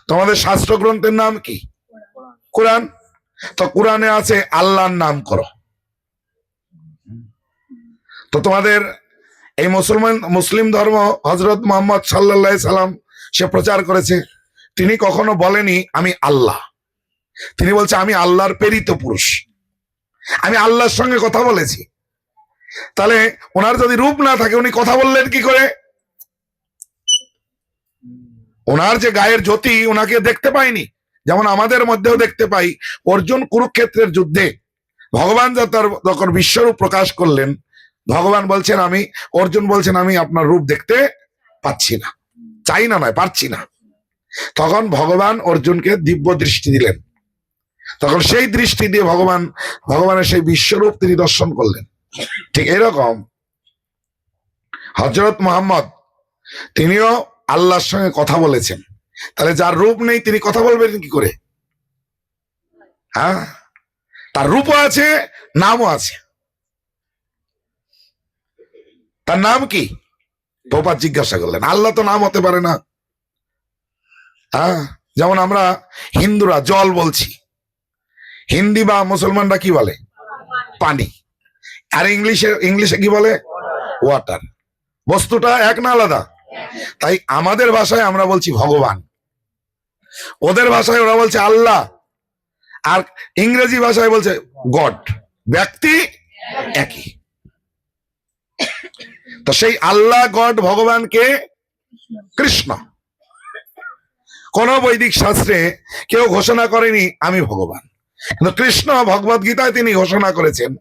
তোমাদের শাস্ত্র গ্রন্থের নাম কি? কোরআন। তো কোরআনে আছে আল্লাহর নাম করো। তো তোমাদের এই মুসলিম ধর্ম হযরত মুহাম্মদ সাল্লাল্লাহু আলাইহি সাল্লাম সে প্রচার করেছে, তিনি কখনো বলেনি আমি আল্লাহ। তিনি বলছে আমি আল্লাহর প্রেরিত পুরুষ, আমি আল্লাহর সঙ্গে কথা বলেছি। তাহলে ওনার যদি রূপ না থাকে উনি কথা বললেন কি করে? ওনার যে গায়ের জ্যোতি ওনাকে দেখতে পাইনি, যেমন আমাদের মধ্যেও দেখতে পাই। অর্জুন কুরুক্ষেত্রের যুদ্ধে ভগবান যখন বিশ্বরূপ প্রকাশ করলেন, ভগবান বলছেন অর্জুন বলছেন আমি আপনার রূপ দেখতে পাচ্ছি না, চাই না নয় পারছি না। তখন ভগবান অর্জুনকে দিব্য দৃষ্টি দিলেন, তখন সেই দৃষ্টি দিয়ে ভগবানের সেই বিশ্বরূপ তিনি দর্শন করলেন। ঠিক এরকম হযরত মুহাম্মদ তিনিও আল্লাহর সঙ্গে কথা বলেছেন। তাহলে যার রূপ নেই তিনি কথা বলবেন কি করে? হ্যাঁ, তার রূপও আছে, নামও আছে। তার নাম কি? প্রভুপাদ জিজ্ঞাসা করলেন। আল্লাহ তো নাম হতে পারে না। হ্যাঁ, যেমন আমরা হিন্দুরা জল বলছি, হিন্দি বা মুসলমানরা কি বলে? পানি। আর ইংলিশে কি বলে? ওয়াটার। বস্তুটা এক না আলাদা? তাই আমাদের ভাষায় আমরা বলছি ভগবান, ওদের ভাষায় ওরা বলছে আল্লাহ, আর ইংরেজি ভাষায় বলছে গড। ব্যক্তি একই। তো সেই আল্লাহ গড ভগবানকে কৃষ্ণ। কোন বৈদিক শাস্ত্রে কেউ ঘোষণা করেনি আমি ভগবান, কিন্তু কৃষ্ণ ভগবদ গীতায় তিনি ঘোষণা করেছেন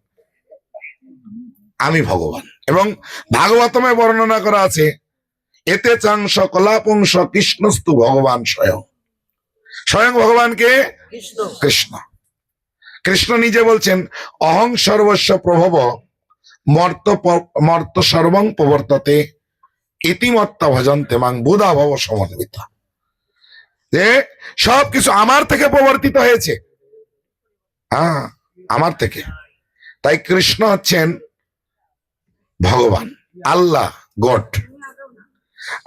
আমি ভগবান। এবং ভাগবতমে বর্ণনা করা আছে এতে চাংশ কলাপুংস কৃষ্ণস্তু ভগবান স্বয়ং। স্বয়ং ভগবানকে কৃষ্ণ। কৃষ্ণ নিজে বলছেন অহং সর্বস্ব প্রভব মর্ত সর্বং প্রবর্ততে ইতিমত্তা ভজন্তে মাং বুধা ভব সমন্বিতা। যে সবকিছু আমার থেকে প্রবর্তিত হয়েছে, হ্যাঁ আমার থেকে। তাই কৃষ্ণ হচ্ছেন ভগবান, আল্লাহ গড।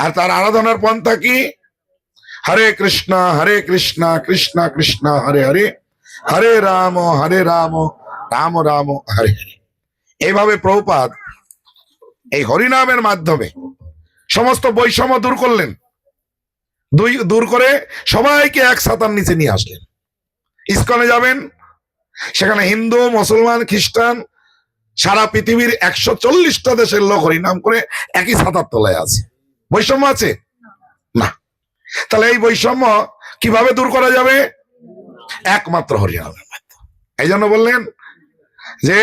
আর তার আরাধনার পন্থা কি? হরে কৃষ্ণ কৃষ্ণ কৃষ্ণ হরে হরে, হরে রাম রাম রাম হরে হরে। এইভাবে প্রভুপাদ এই হরিনামের মাধ্যমে সমস্ত বৈষম্য দূর করলেন, দূর করে সবাইকে এক ছাতার নিচে নিয়ে আসলেন। ইসকনে যাবেন, সেখানে হিন্দু মুসলমান খ্রিস্টান সারা পৃথিবীর 140টা দেশের লোক হরিনাম করে একই ছাতার তলায় আছে। বৈষম্য আছে না? তাহলে এই বৈষম্য কিভাবে দূর করা যাবে? একমাত্র হরিনামের মাধ্যমে। এই জন্য বললেন যে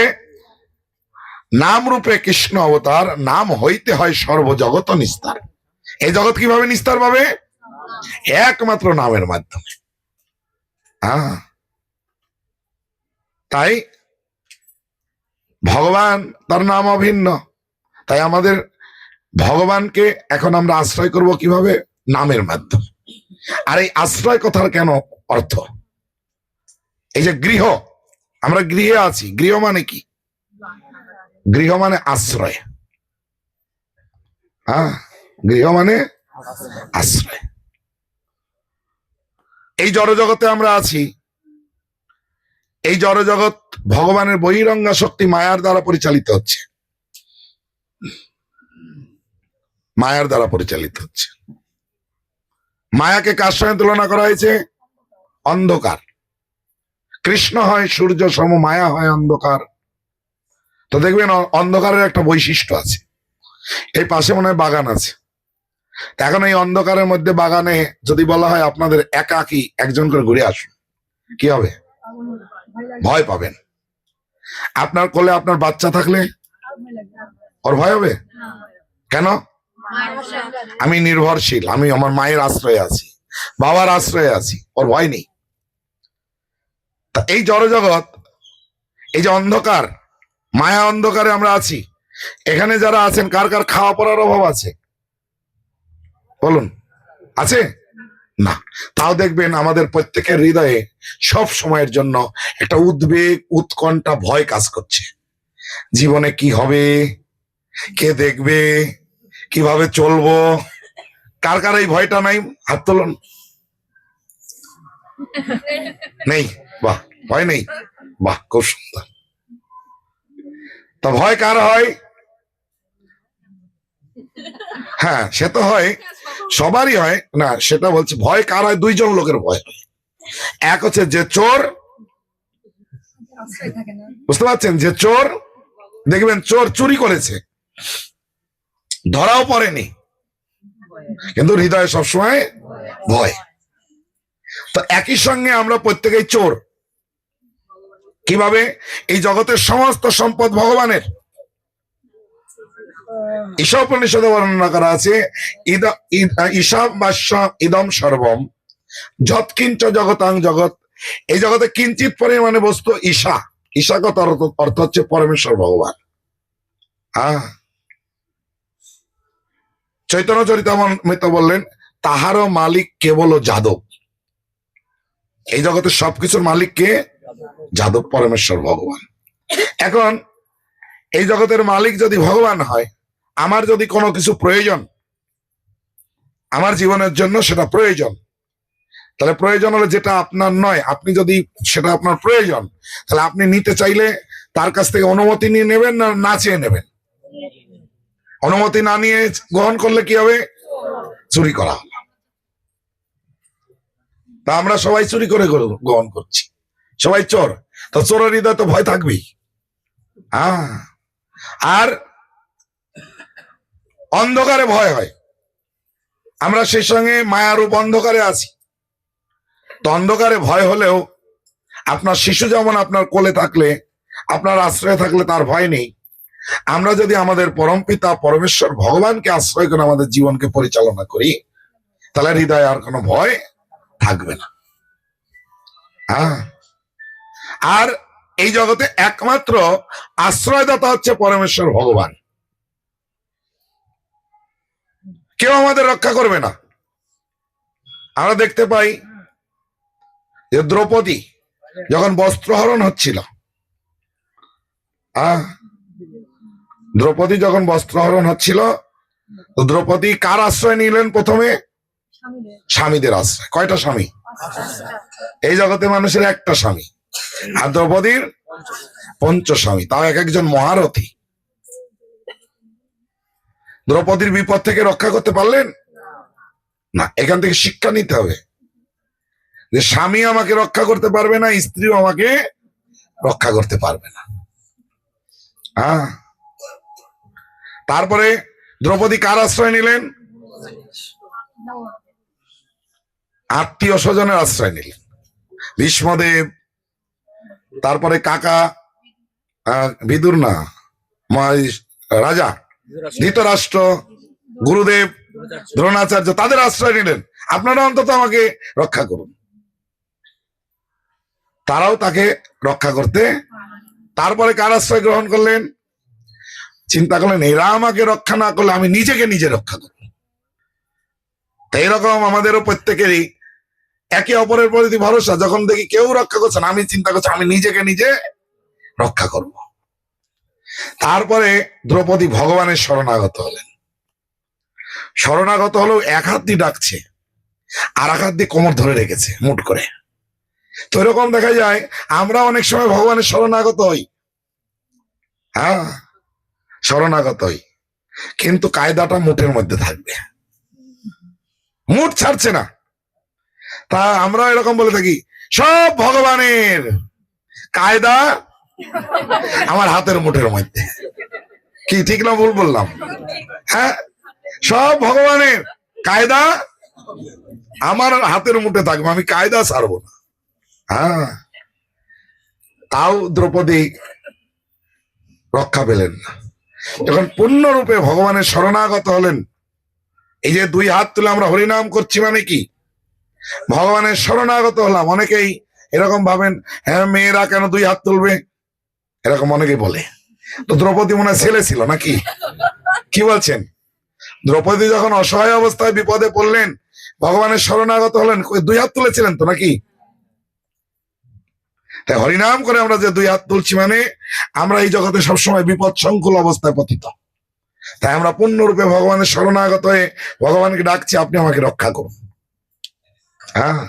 নাম রূপে কৃষ্ণ অবতার, নাম হইতে হয় সর্বজগৎ নিস্তার। এই জগৎ কিভাবে নিস্তার পাবে? একমাত্র নামের মাধ্যমে। তাই ভগবান তার নাম অভিন্ন। তাই আমাদের ভগবানকে এখন আমরা আশ্রয় করব কিভাবে? নামের মাধ্যমে। আর এই আশ্রয় কথার কেন অর্থ? এই যে গৃহ, আমরা গৃহে আছি, গৃহ মানে কি? গৃহ মানে আশ্রয়। গৃহ মানে আশ্রয়। এই জড়জগতে আমরা আছি, এই জড়জগৎ ভগবানের বহিরঙ্গা শক্তি মায়ার দ্বারা পরিচালিত হচ্ছে, মায়ার দ্বারা পরিচালিত হচ্ছে। মায়াকে কার সঙ্গে তুলনা করা হয়েছে? অন্ধকার। কৃষ্ণ হয় সূর্য সম, মায়া হয় অন্ধকার। তো দেখবেন অন্ধকারের একটা বৈশিষ্ট্য আছে। এই পাশে মনে হয় বাগান আছে। এখন এই অন্ধকারের মধ্যে বাগানে যদি বলা হয় আপনাদের একাকী একজন করে ঘুরে আসুন, কি হবে? ভয় পাবেন। আপনার কোলে আপনার বাচ্চা থাকলে ওর ভয় হবে কেন? আমি নির্ভরশীল, আমি আমার মায়ের আশ্রয়ে আছি, বাবার আশ্রয়ে আছি, ওর ভয় নেই। তা এই জড়জগৎ, এই যে অন্ধকার, মায়া অন্ধকারে আমরা আছি। এখানে যারা আছেন কার কার খাওয়া পড়ার অভাব আছে? বলুন, আছে? না। তাও দেখবেন আমাদের প্রত্যেকের হৃদয়ে সব সময়ের জন্য একটা উদ্বেগ, উৎকণ্ঠা, ভয় কাজ করছে। জীবনে কি হবে, কে দেখবে, কিভাবে চলবো। কার কার এই ভয়টা নাই? হাত তুলুন। নেই? বাহ, ভয় নেই। বাহ, খুব সুন্দর। তা ভয় কার হয়? হ্যাঁ, সে তো হয়, সবারই হয় না। সেটা বলছি, ভয় কার হয়? দুইজন লোকের ভয় হয়। এক হচ্ছে যে চোর, বুঝতে পারছেন? যে চোর, দেখবেন চোর চুরি করেছে, ধরাও পড়েনি, কিন্তু হৃদয়ে সবসময় ভয়। তো একই সঙ্গে আমরা প্রত্যেকেই চোর। কিভাবে? এই জগতের সমস্ত সম্পদ ভগবানের। ঈশা উপনিষদে বর্ণনা করা আছে, ঈশাবাস্য ইদম সর্বম যৎকিঞ্চ জগতাং জগৎ। এই জগতে কিঞ্চিত পরিমাণে বস্তু ঈশা। ঈশাগত অর্থ হচ্ছে পরমেশ্বর ভগবান। চৈতন্য চরিতামৃত বললেন, তাহারও মালিক কেবল যাদব। এই জগতের সবকিছুর মালিক কে? যাদব, পরমেশ্বর ভগবান। এখন এই জগতের মালিক যদি ভগবান হয়, আমার যদি কোনো কিছু প্রয়োজন, আমার জীবনের জন্য সেটা প্রয়োজন, তাহলে প্রয়োজন হলে যেটা আপনার নয়, আপনি যদি সেটা আপনার প্রয়োজন, তাহলে আপনি নিতে চাইলে তার কাছ থেকে অনুমতি নিয়ে নেবেন না না চেয়ে নেবেন? অনুমতি না নিয়ে গ্রহণ করলে কি হবে? চুরি করা হলো। তা আমরা সবাই চুরি করে গ্রহণ করছি, সবাই চোর। তো চোরের হৃদয় তো ভয় থাকবেই। আর অন্ধকারে ভয় হয়। আমরা সেই সঙ্গে মায়ারূপ অন্ধকারে আছি। তো অন্ধকারে ভয় হলেও আপনার শিশু যেমন আপনার কোলে থাকলে, আপনার আশ্রয় থাকলে তার ভয় নেই, আমরা যদি আমাদের পরমপিতা পরমেশ্বর ভগবানকে আশ্রয় করে আমাদের জীবনকে পরিচালনা করি, তাহলে হৃদয়ে আর কোনো ভয় থাকবে না। আর এই জগতে একমাত্র আশ্রয়দাতা হচ্ছে পরমেশ্বর ভগবান। কেউ আমাদের রক্ষা করবে না। আমরা দেখতে পাই যে দ্রৌপদী যখন বস্ত্রহরণ হচ্ছিল, দ্রৌপদী যখন বস্ত্রহরণ হচ্ছিল, দ্রৌপদী কার আশ্রয় নিলেন? প্রথমে স্বামীদের আশ্রয়। কয়টা স্বামী? এই জগতে মানুষের একটা স্বামী, আর দ্রৌপদীর পঞ্চস্বামী, তাও এক একজন মহারথী। দ্রৌপদীর বিপদ থেকে রক্ষা করতে পারলেন না। এখান থেকে শিক্ষা নিতে হবে যে স্বামী আমাকে রক্ষা করতে পারবে না, স্ত্রীও আমাকে রক্ষা করতে পারবে না। তারপরে দ্রৌপদী কার আশ্রয় নিলেন? আত্মীয় স্বজনের আশ্রয় নিলেন। ভীষ্মদেব, তারপরে কাকা বিদুর না, রাজা ধৃতরাষ্ট্র, গুরুদেব, দ্রোণাচার্য, তাদের আশ্রয় নিলেন। আপনারা অন্তত আমাকে রক্ষা করুন। তারাও তাকে রক্ষা করতে। তারপরে কার আশ্রয় গ্রহণ করলেন? চিন্তা করলেন, এরা আমাকে রক্ষা না করলে আমি নিজেকে নিজে রক্ষা করব। এইরকম আমাদেরও প্রত্যেকেরই একে অপরের প্রতি ভরসা। যখন দেখি কেউ রক্ষা করছেন, আমি চিন্তা করছি আমি নিজেকে নিজে রক্ষা করব। তারপরে দ্রৌপদী ভগবানের শরণাগত হলেন। শরণাগত হলেও এক হাত দিয়ে ডাকছে, আর এক হাত দিয়ে কোমর ধরে রেখেছে মুট করে। তো এরকম দেখা যায় আমরা অনেক সময় ভগবানের শরণাগত হই। শরণাগত হই, কিন্তু কায়দাটা মুঠের মধ্যে থাকবে, মুঠ ছাড়ছে না। তা আমরা এরকম বলে থাকি, সব ভগবানের, কায়দা আমার হাতের মুঠের মধ্যে। কি ঠিক না ভুল বললাম? সব ভগবানের, কায়দা আমার হাতের মুঠে থাকবে, আমি কায়দা ছাড়বো না। তাও দ্রৌপদী রক্ষা পেলেন না। যখন পূর্ণরূপে ভগবানের শরণাগত হলেন, এই যে দুই হাত তুলে আমরা হরিনাম করছি, মানে কি? ভগবানের শরণাগত হলাম। অনেকেই এরকম ভাবেন, হ্যাঁ মেয়েরা কেন দুই হাত তুলবে, এরকম অনেকেই বলে। তো দ্রৌপদী মনে হয় ছেলে ছিল নাকি? কি বলছেন? দ্রৌপদী যখন অসহায় অবস্থায় বিপদে পড়লেন, ভগবানের শরণাগত হলেন, দুই হাত তুলেছিলেন তো নাকি? তাই হরিনাম করে আমরা যে দুই হাত তুলছি, মানে আমরা এই জগতে সবসময় বিপদ সংকুল অবস্থায় পতিত। তাই আমরা পূর্ণরূপে ভগবানের শরণাগত হয়ে ভগবানকে ডাকছি, আপনি আমাকে রক্ষা করুন। হ্যাঁ,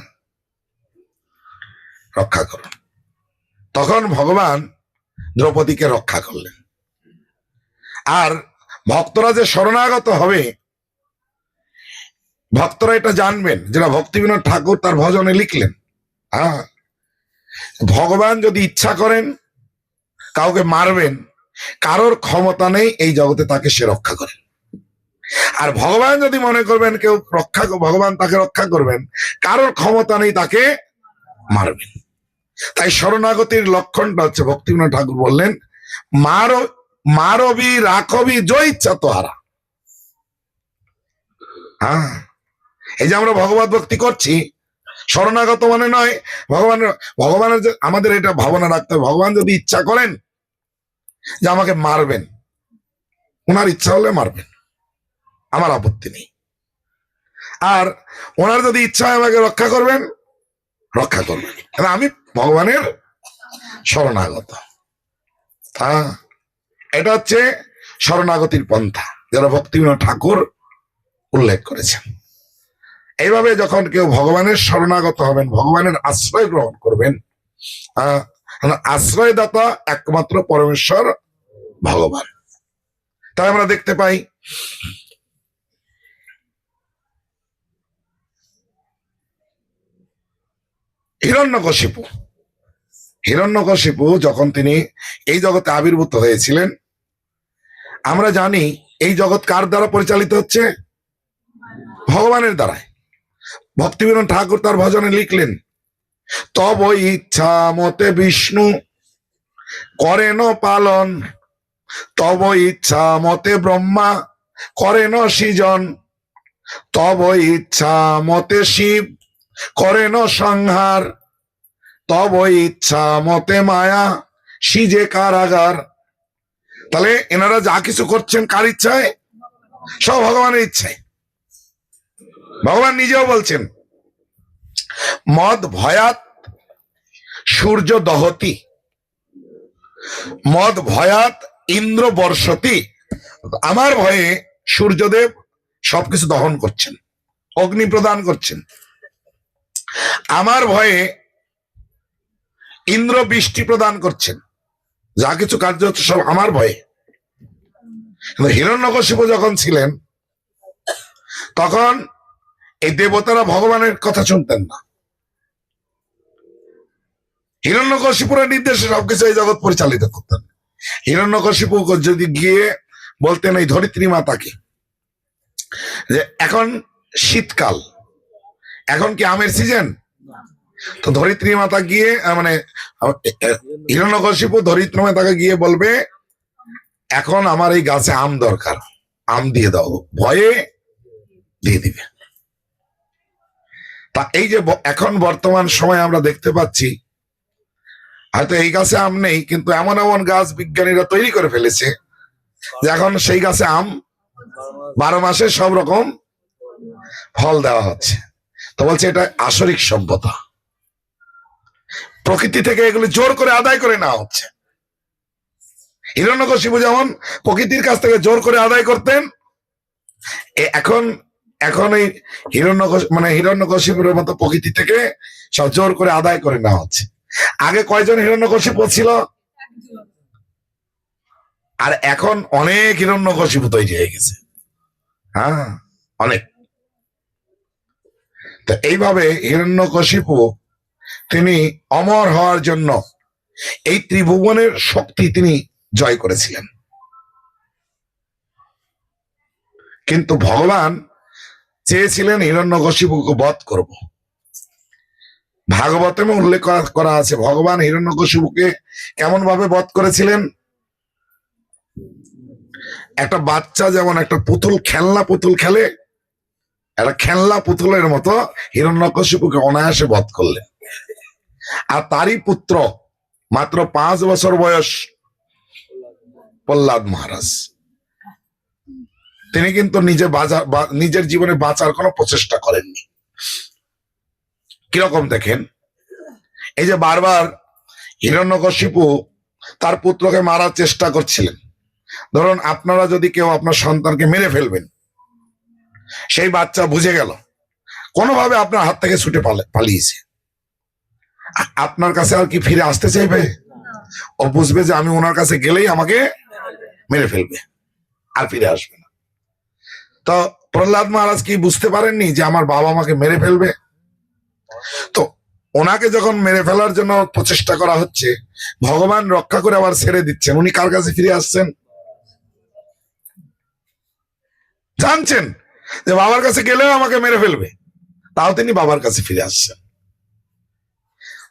রক্ষা করুন। তখন ভগবান দ্রৌপদীকে রক্ষা করলেন। আর ভক্তরা যে শরণাগত হবে, ভক্তরা এটা জানবেন, যেটা ভক্তিবিনোদ ঠাকুর তার ভজনে লিখলেন। হ্যাঁ, ভগবান যদি ইচ্ছা করেন কাউকে মারবেন, কারোর ক্ষমতা নেই এই জগতে তাকে সে রক্ষা করেন। আর ভগবান যদি মনে করবেন কেউ ভগবান তাকে রক্ষা করবেন, কারোর ক্ষমতা নেই তাকে মারবেন। তাই শরণাগতির লক্ষণটা হচ্ছে, ভক্তিবিনোদ ঠাকুর বললেন, মারবি রাখবি জয় ইচ্ছা তোহারা। হ্যাঁ, এই যে আমরা ভগবত ভক্তি করছি, শরণাগত মানে নয় ভগবানের যে আমাদের এটা ভাবনা রাখতে হবে, ভগবান যদি ইচ্ছা করেন যে আমাকে মারবেন, ওনার ইচ্ছা হলে মারবেন, আমার আপত্তি নেই। আর ওনার যদি ইচ্ছা হয় আমাকে রক্ষা করবেন, রক্ষা করবেন। আমি ভগবানের শরণাগত। হ্যাঁ, এটা হচ্ছে শরণাগতির পন্থা, যারা ভক্তিবিনোদ ঠাকুর উল্লেখ করেছেন। এইভাবে যখন কেউ ভগবানের শরণাগত হবেন, ভগবানের আশ্রয় গ্রহণ করবেন, আশ্রয়দাতা একমাত্র পরমেশ্বর ভগবান। তাই আমরা দেখতে পাই হিরণ্যকশিপু যখন তিনি এই জগতে আবির্ভূত হয়েছিলেন, আমরা জানি এই জগৎ কার দ্বারা পরিচালিত হচ্ছে? ভগবানের দ্বারাই। ভক্তিবিনোদ ঠাকুর তার ভজনে লিখলেন, তব ইচ্ছা মতে বিষ্ণু করেন পালন, তব ইচ্ছা মতে ব্রহ্মা করেন সৃজন, তব ইচ্ছা মতে শিব করেন সংহার, তব ইচ্ছা মতে মায়া সিজে কারাগার। তাহলে এনারা যা কিছু করছেন কার ইচ্ছায়? সব ভগবানের ইচ্ছায়। ভগবান নিজেও বলছেন, মদ ভয়াত সূর্য দহতি, মদ ভয়াত ইন্দ্র বর্ষতি। আমার ভয়ে সূর্যদেব সবকিছু দহন করছেন, অগ্নি প্রদান করছেন। আমার ভয়ে ইন্দ্র বৃষ্টি প্রদান করছেন, যা কিছু কার্য হচ্ছে সব আমার ভয়ে। কিন্তু হিরণ্যকশিপু যখন ছিলেন, তখন এই দেবতারা ভগবানের কথা শুনতেন না। হিরণ্যকশিপুরের নির্দেশে সবকিছু এই জগৎ পরিচালিত করতেন। হিরণ্যকশিপু যদি গিয়ে বলতেন এই ধরিত্রী মাতাকে যে এখন শীতকাল, এখন কি আমের সিজন, তো ধরিত্রী মাতা গিয়ে মানে হিরণ্যকশিপু ধরিত্রী মাতাকে গিয়ে বলবে এখন আমার এই গাছে আম দরকার, আম দিয়ে দাও, ভয়ে দিয়ে দিবে। তা এই যে এখন বর্তমান সময় আমরা দেখতে পাচ্ছি, হয়তো এই গাছে আম নেই, কিন্তু এমন এমন গাছ বিজ্ঞানীরা তৈরি করে ফেলেছে যে এখন সেই গাছে আম 12 মাসে সব রকম ফল দেওয়া হচ্ছে। তো বলছে এটা আসরিক সভ্যতা, প্রকৃতি থেকে এগুলি জোর করে আদায় করে নেওয়া হচ্ছে। হিরণ্যকশিপু যেমন প্রকৃতির কাছ থেকে জোর করে আদায় করতেন, এখন এই হিরণ্যকশিপুরের মতো প্রকৃতি থেকে সব জোর করে আদায় করে নেওয়া হচ্ছে। আগে কয়জন হিরণ্যকশিপু ছিল, আর এখন অনেক হিরণ্যকশিপু তৈরি হয়ে গেছে। হ্যাঁ, অনেক। তো এইভাবে হিরণ্যকশিপু তিনি অমর হওয়ার জন্য এই ত্রিভুবনের শক্তি তিনি জয় করেছিলেন। কিন্তু ভগবান চেয়েছিলেন হিরণ্যকশিপুকে বধ করব। ভাগবতে উল্লেখ করা আছে ভগবান হিরণ্যকশিপুকে কেমন ভাবে বধ করেছিলেন। একটা বাচ্চা যেমন একটা পুতুল, খেলনা পুতুল খেলে, একটা খেলনা পুতুলের মতো হিরণ্যকশিপুকে অনায়াসে বধ করলেন। আর তারই পুত্র, মাত্র 5 বছর বয়স, প্রহ্লাদ মহারাজ, তিনি কিন্তু নিজের জীবনে বাঁচার কোনো প্রচেষ্টা করেননি। কিরকম দেখেন, এই যে বারবার হিরণ্যকশিপু তার পুত্রকে মারার চেষ্টা করছিলেন। ধরুন আপনারা যদি কেউ আপনার সন্তানকে মেরে ফেলবেন, সেই বাচ্চা বুঝে গেল, কোনোভাবে আপনার হাত থেকে ছুটে পালিয়েছে, আপনার কাছে আর কি ফিরে আসতে চাইবে? ও বুঝবে যে আমি ওনার কাছে গেলেই আমাকে মেরে ফেলবে, আর ফিরে আসবে না। তো প্রহ্লাদ মহারাজ কি বুঝতে পারেননি যে আমার বাবা আমাকে মেরে ফেলবে? তো ওনাকে যখন মেরে ফেলার জন্য প্রচেষ্টা করা হচ্ছে, ভগবান রক্ষা করে আবার ছেড়ে দিচ্ছেন, উনি কার কাছে ফিরে আসছেন? জানছেন যে বাবার কাছে গেলেও আমাকে মেরে ফেলবে, তাও তিনি বাবার কাছে ফিরে আসছেন।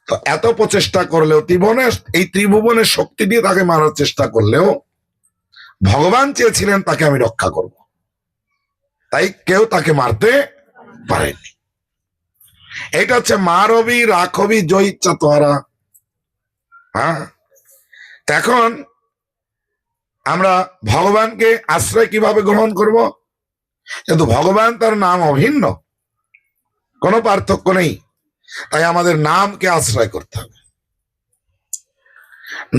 তো এত প্রচেষ্টা করলেও এই ত্রিভুবনের শক্তি দিয়ে তাকে মারার চেষ্টা করলেও ভগবান চেয়েছিলেন তাকে আমি রক্ষা করব, তাই কেউ তাকে মারতে পারেনি। এটা হচ্ছে মারবি রাখবি জয় ইচ্ছা তোহারা। হ্যাঁ, এখন আমরা ভগবানকে আশ্রয় কিভাবে গ্রহণ করব? কিন্তু ভগবান তার নাম অভিন্ন, কোনো পার্থক্য নেই, তাই আমাদের নামকে আশ্রয় করতে হবে।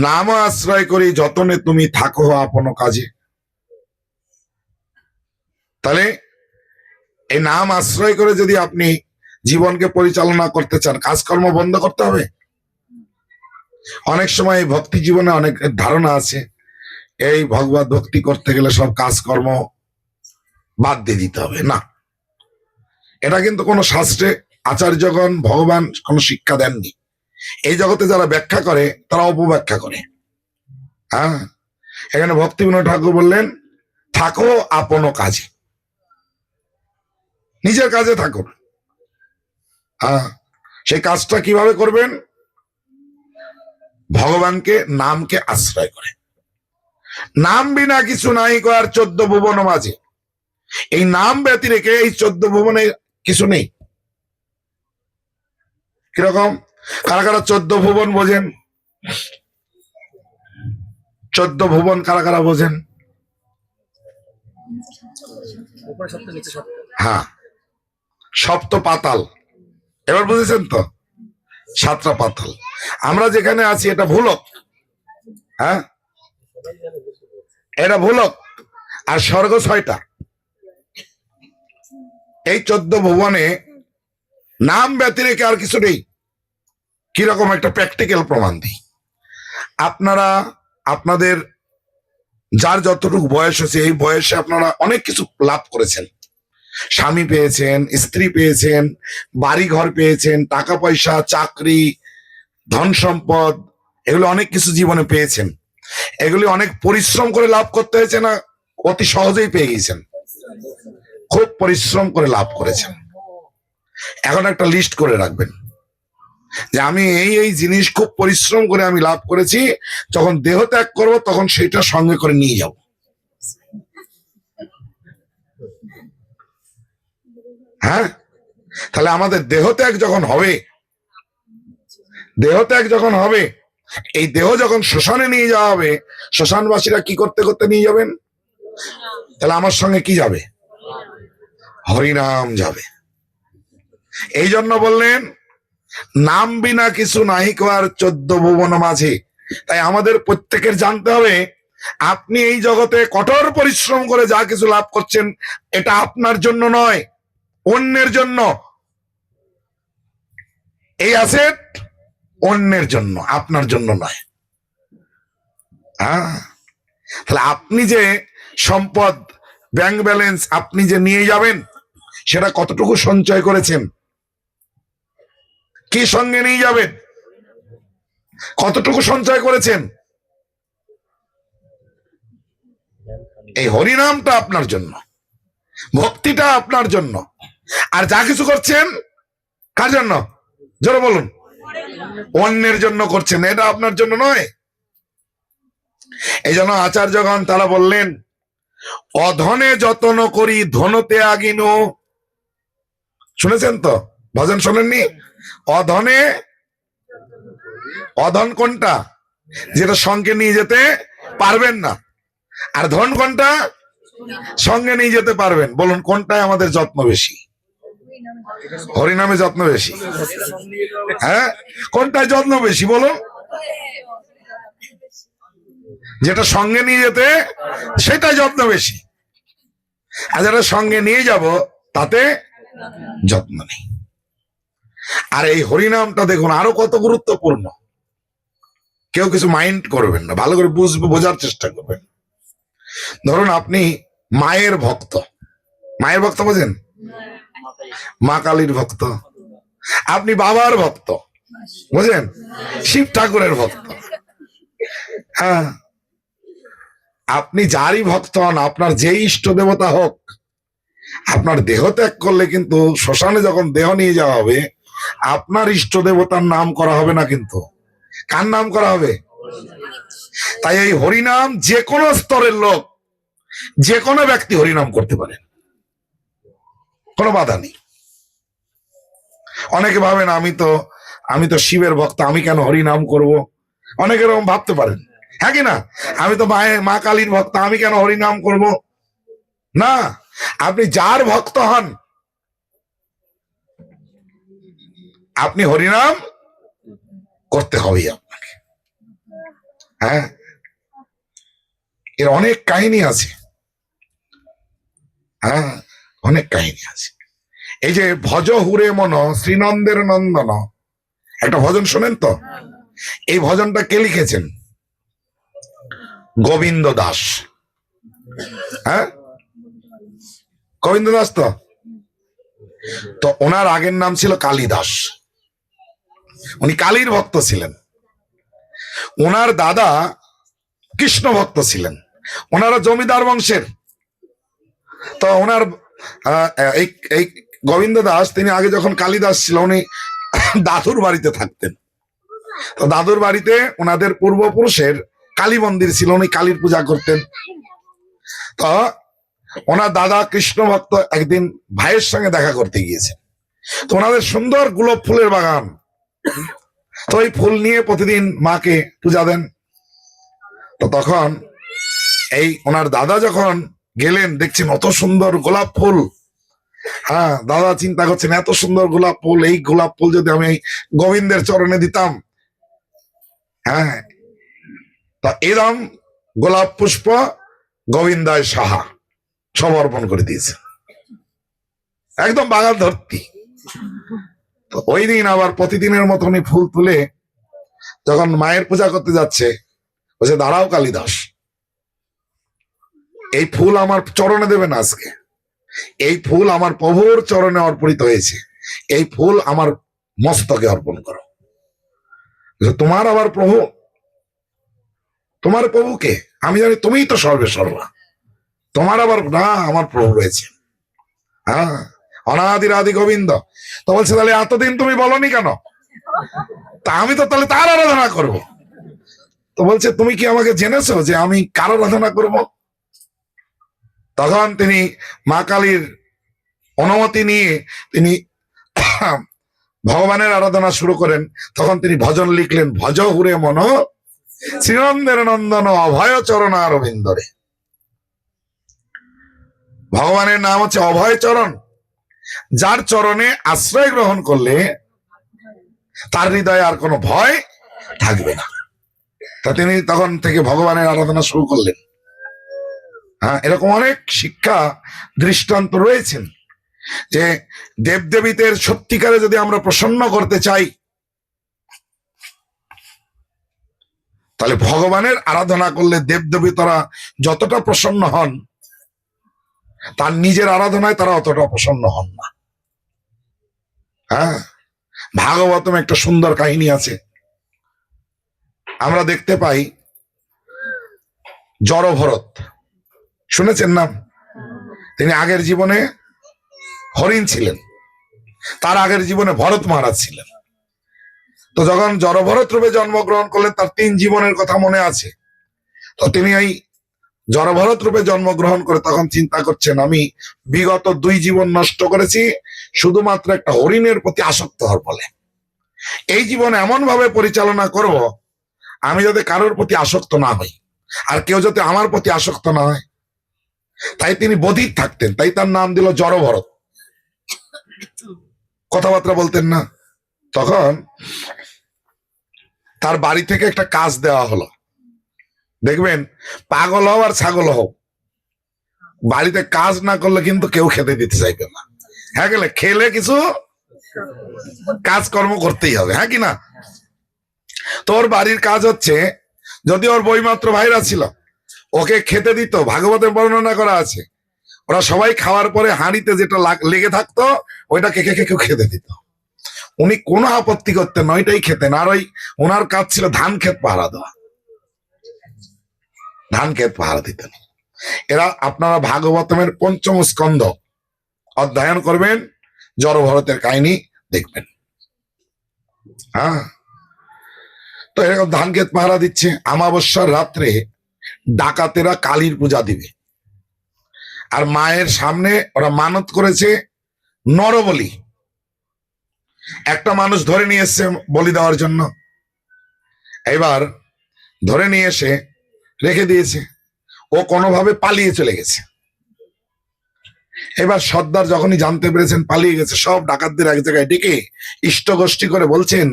নাম আশ্রয় করি যতনে তুমি থাকো আপন কাজে। তাহলে এই নাম আশ্রয় করে যদি আপনি জীবনকে পরিচালনা করতে চান, কাজকর্ম বন্ধ করতে হবে। অনেক সময় ভক্তি জীবনে অনেক ধারণা আছে, এই ভগবত ভক্তি করতে গেলে সব কাজকর্ম বাদ দিয়ে দিতে হবে। না, এটা কিন্তু কোনো শাস্ত্রে আচার্যগণ ভগবান কোনো শিক্ষা দেননি। এই জগতে যারা ব্যাখ্যা করে তারা অপব্যাখ্যা করে। হ্যাঁ, এখানে ভক্তিবিনোদ ঠাকুর বললেন থাকো আপন কাজে, নিজের কাজে থাকুন। হ্যাঁ, সেই কাজটা কিভাবে করবেন? ভগবানকে নামকে আশ্রয় করে। নাম বিনা কিছু নাই কর 14 ভুবন মাঝে। এই নাম ব্যতি রেখে এই 14 ভুবনে কিছু নেই। কিরকম? কারা কারা 14 ভুবন বোঝেন? 14 ভুবন কারা কারা বোঝেন? হ্যাঁ, সপ্ত পাতাল। এবার বুঝেছেন তো? 7টা পাতাল। আমরা যেখানে আছি এটা ভূলোক। হ্যাঁ, এটা ভূলোক, আর স্বর্গ 6টা। এই 14 ভুবনে নাম ব্যতি রেখে আর কিছু নেই। কিরকম? একটা প্র্যাকটিক্যাল প্রমাণ দিই। আপনারা আপনাদের যার যতটুকু বয়স হচ্ছে, এই বয়সে আপনারা অনেক কিছু লাভ করেছেন। স্বামী পেয়েছেন, স্ত্রী পেয়েছেন, বাড়ি ঘর পেয়েছেন, টাকা পয়সা, চাকরি, ধন সম্পদ, এগুলো অনেক কিছু জীবনে পেয়েছেন। এগুলি অনেক পরিশ্রম করে লাভ করতে হয়েছে না অতি সহজেই পেয়ে গেছেন? খুব পরিশ্রম করে লাভ করেছেন। এখন একটা লিস্ট করে রাখবেন যে আমি এই জিনিস খুব পরিশ্রম করে আমি লাভ করেছি, যখন দেহ ত্যাগ করবো তখন সেটা সঙ্গে করে নিয়ে যাব। হ্যাঁ, তাহলে আমাদের দেহ ত্যাগ যখন হবে, এই দেহ যখন শ্মশানে নিয়ে যাওয়া হবে, শ্মশানবাসীরা কি করতে করতে নিয়ে যাবেন? তাহলে আমার সঙ্গে কি যাবে? হরিনাম যাবে। এই জন্য বললেন নাম বিনা কিছু নাহি কর 14 ভুবন মাঝে। তাই আমাদের প্রত্যেকের জানতে হবে, আপনি এই জগতে কঠোর পরিশ্রম করে যা কিছু লাভ করছেন, এটা আপনার জন্য নয়, অন্যের জন্য। এই অ্যাসেট অন্যের জন্য, আপনার জন্য নয়। হ্যাঁ, তাহলে আপনি যে সম্পদ, ব্যাংক ব্যালেন্স আপনি যে নিয়ে যাবেন, সেটা কতটুকু সঞ্চয় করেছেন? কি সঙ্গে নিয়ে যাবেন? কতটুকু সঞ্চয় করেছেন? এই হরিনামটা আপনার জন্য, ভক্তিটা আপনার জন্য। আর যা কিছু করছেন কার জন্য? জোরে বলুন। অন্যের জন্য করছেন, এটা আপনার জন্য নয়। এই জন্য আচার্যগণ তারা বললেন অধনে যতন করি ধনতে আগিনো। শুনেছেন তো? ভজন শোনেননি? অধনে, অধন কোনটা? যেটা সঙ্গে নিয়ে যেতে পারবেন না। আর ধন কোনটা? সঙ্গে নিয়ে যেতে পারবেন। বলুন কোনটায় আমাদের যত্ন বেশি? হরিনামে যত্ন বেশি। হ্যাঁ, কোনটায় যত্ন বেশি বলুন? যেটা সঙ্গে নিয়ে যেতে সেটাই যত্ন বেশি, আর যেটা সঙ্গে নিয়ে যাব তাতে যত্ন নেই। আর এই হরিনামটা দেখুন আরো কত গুরুত্বপূর্ণ। কেউ কিছু মাইন্ড করবেন না, ভালো করে বোঝার চেষ্টা করবেন। ধরুন আপনি মায়ের ভক্ত, মায়ের ভক্ত বোঝেন? মা কালীর ভক্ত। আপনি বাবার ভক্ত, বুঝেন? শিব ঠাকুরের ভক্ত। হ্যাঁ, আপনি যারই ভক্ত হন, আপনার যেই ইষ্ট দেবতা হোক, আপনার দেহ ত্যাগ করলে কিন্তু শ্মশানে যখন দেহ নিয়ে যাওয়া হবে, আপনার ইষ্ট দেবতার নাম করা হবে না, কিন্তু কার নাম করা হবে? তাই এই হরিনাম যে কোনো স্তরের লোক, যে কোনো ব্যক্তি হরিনাম করতে পারেন, কোনো বাধা নেই। অনেকে ভাবেন আমি তো শিবের ভক্ত, আমি কেন হরিনাম করব? অনেকে এরকম ভাবতে পারেন, হ্যাঁ কি না? আমি তো মা কালীর ভক্ত, আমি কেন হরিনাম করব? না, আপনি যার ভক্ত হন আপনি হরিনাম করতে হবেই আপনাকে। হ্যাঁ, এর অনেক কাহিনী আছে। হ্যাঁ, অনেক কাহিনী আছে। এই যে ভজ হুরে মন শ্রীনন্দের নন্দন, একটা ভজন শোনেন তো? এই ভজনটা কে লিখেছেন? গোবিন্দ দাস। হ্যাঁ, গোবিন্দ দাস তো ওনার আগের নাম ছিল কালিদাস। উনি কালীর ভক্ত ছিলেন। ওনার দাদা কৃষ্ণ ভক্ত ছিলেন। ওনারা জমিদার বংশের। তো ওনার এই গোবিন্দ দাস, তিনি আগে যখন কালিদাস ছিল, উনি দাদুর বাড়িতে থাকতেন। তো দাদুর বাড়িতে ওনাদের পূর্বপুরুষের কালী মন্দির ছিল, উনি কালীর পূজা করতেন। তো ওনার দাদা কৃষ্ণ ভক্ত একদিন ভাইয়ের সঙ্গে দেখা করতে গিয়েছেন। তো ওনাদের সুন্দর গোলাপ ফুলের বাগান, তো ওই ফুল নিয়ে প্রতিদিন মাকে পূজা দেন। তো তখন এই ওনার দাদা যখন গেলেন, দেখছেন অত সুন্দর গোলাপ ফুল। হ্যাঁ, দাদা চিন্তা করছেন এত সুন্দর গোলাপ ফুল, এই গোলাপ ফুল যদি আমি গোবিন্দের চরণে দিতাম। হ্যাঁ, তা এরম গোলাপ পুষ্প গোবিন্দায় সাহা সব অর্পণ করে দিয়েছে, একদম বাগান ধরতি। তো ওই দিন আবার প্রতিদিনের মতো উনি ফুল তুলে যখন মায়ের পূজা করতে যাচ্ছে, বলছে দাঁড়াও কালিদাস, এই ফুল আমার চরণে দেবে না আজকে। এই ফুল আমার প্রভুর চরণে অর্পিত হয়েছে, এই ফুল আমার মস্তকে অর্পণ করো। তোমার আবার প্রভু? তোমার প্রভুকে আমি জানি, তুমিই তো সর্বে সর্বা, তোমার আবার না, আমার প্রভু রয়েছে। হ্যাঁ, অনাদির আদি গোবিন্দ। তো বলছে তাহলে এতদিন তুমি বলনি কেন? তা আমি তো তাহলে তার আরাধনা করব। তো বলছে তুমি কি আমাকে জেনেছো যে আমি কার আরাধনা করব? তখন তিনি মা কালীর অনুমতি নিয়ে তিনি ভগবানের আরাধনা শুরু করেন। তখন তিনি ভজন লিখলেন, ভজ হুরে মন শ্রীনন্দের নন্দন অভয় চরণ অরবিন্দরে। ভগবানের নাম হচ্ছে অভয় চরণ। যার চরণে আশ্রয় গ্রহণ করলে তার হৃদয়ে আর কোনো ভয় থাকবে না। তা তিনি তখন থেকে ভগবানের আরাধনা শুরু করলেন। হ্যাঁ, এরকম অনেক শিক্ষা দৃষ্টান্ত রয়েছেন যে দেবদেবীদের সত্যিকারে যদি আমরা প্রসন্ন করতে চাই, তাহলে ভগবানের আরাধনা করলে দেবদেবী তারা যতটা প্রসন্ন হন, তার নিজের আরাধনায় তারা অতটা প্রসন্ন হন না। হ্যাঁ, ভাগবতম একটা সুন্দর কাহিনী আছে। আমরা দেখতে পাই জড়ভরত, শুনেছেন নাম? তিনি আগের জীবনে হরিণ ছিলেন, তার আগের জীবনে ভরত মহারাজ ছিলেন। তো যখন জড়ভরত রূপে জন্মগ্রহণ করলেন, তার 3 জীবনের কথা মনে আছে। তো তিনি এই জড়ভরত রূপে জন্মগ্রহণ করে তখন চিন্তা করছেন, আমি বিগত 2 জীবন নষ্ট করেছি শুধুমাত্র একটা হরিণের প্রতি আসক্ত হওয়ার ফলে। এই জীবন এমন ভাবে পরিচালনা করব আমি যাতে কারোর প্রতি আসক্ত না হই, আর কেউ যাতে আমার প্রতি আসক্ত না হয়। তাই তিনি বধির থাকতেন, তাই তার নাম দিল জড়ভরত। কথাবার্তা বলতেন না। তখন তার বাড়ি থেকে একটা কাজ দেওয়া হলো। দেখবেন, পাগল হও আর ছাগল হও, বাড়িতে কাজ না করলে কিন্তু কেউ খেতে দিতে চাইবে না। হ্যাঁ গেলে খেলে কিছু কাজকর্ম করতেই হবে, হ্যাঁ কি না? তোর বাড়ির কাজ হচ্ছে, যদি ওর বইমাত্র ভাইরা ছিল, ওকে খেতে দিত। ভাগবতের বর্ণনা করা আছে, ওরা সবাই খাওয়ার পরে হাঁড়িতে যেটা লেগে থাকতো ওইটাকে কেউ খেতে দিত। উনি কোনো আপত্তি করতেন না, ওইটাই খেতেন। আর ওনার কাজ ছিল ধান ক্ষেত পাহারা দেওয়া, ধান ক্ষেত পাহারা দিতেন। এরা আপনারা ভাগবতমের ৫ম স্কন্ধ অধ্যয়ন করবেন, জড়ভরতের কাহিনী দেখবেন। হ্যাঁ, তো এরকম ধান ক্ষেত পাহারা দিচ্ছে। অমাবস্যার রাত্রে ডাকাতেরা কালীর পূজা দিবে, আর মায়ের সামনে ওরা মানত করেছে নরবলি। একটা মানুষ ধরে নিয়ে এসছে বলি দেওয়ার জন্য। এবার ধরে নিয়ে এসে রেখে দিয়েছে, ও কোনোভাবে পালিয়ে চলে গেছে। এবার সর্দার যখনই জানতে পেরেছেন পালিয়ে গেছে, সব ডাকাতদের এক জায়গায় ডেকে ইষ্টগোষ্ঠী করে বলছেন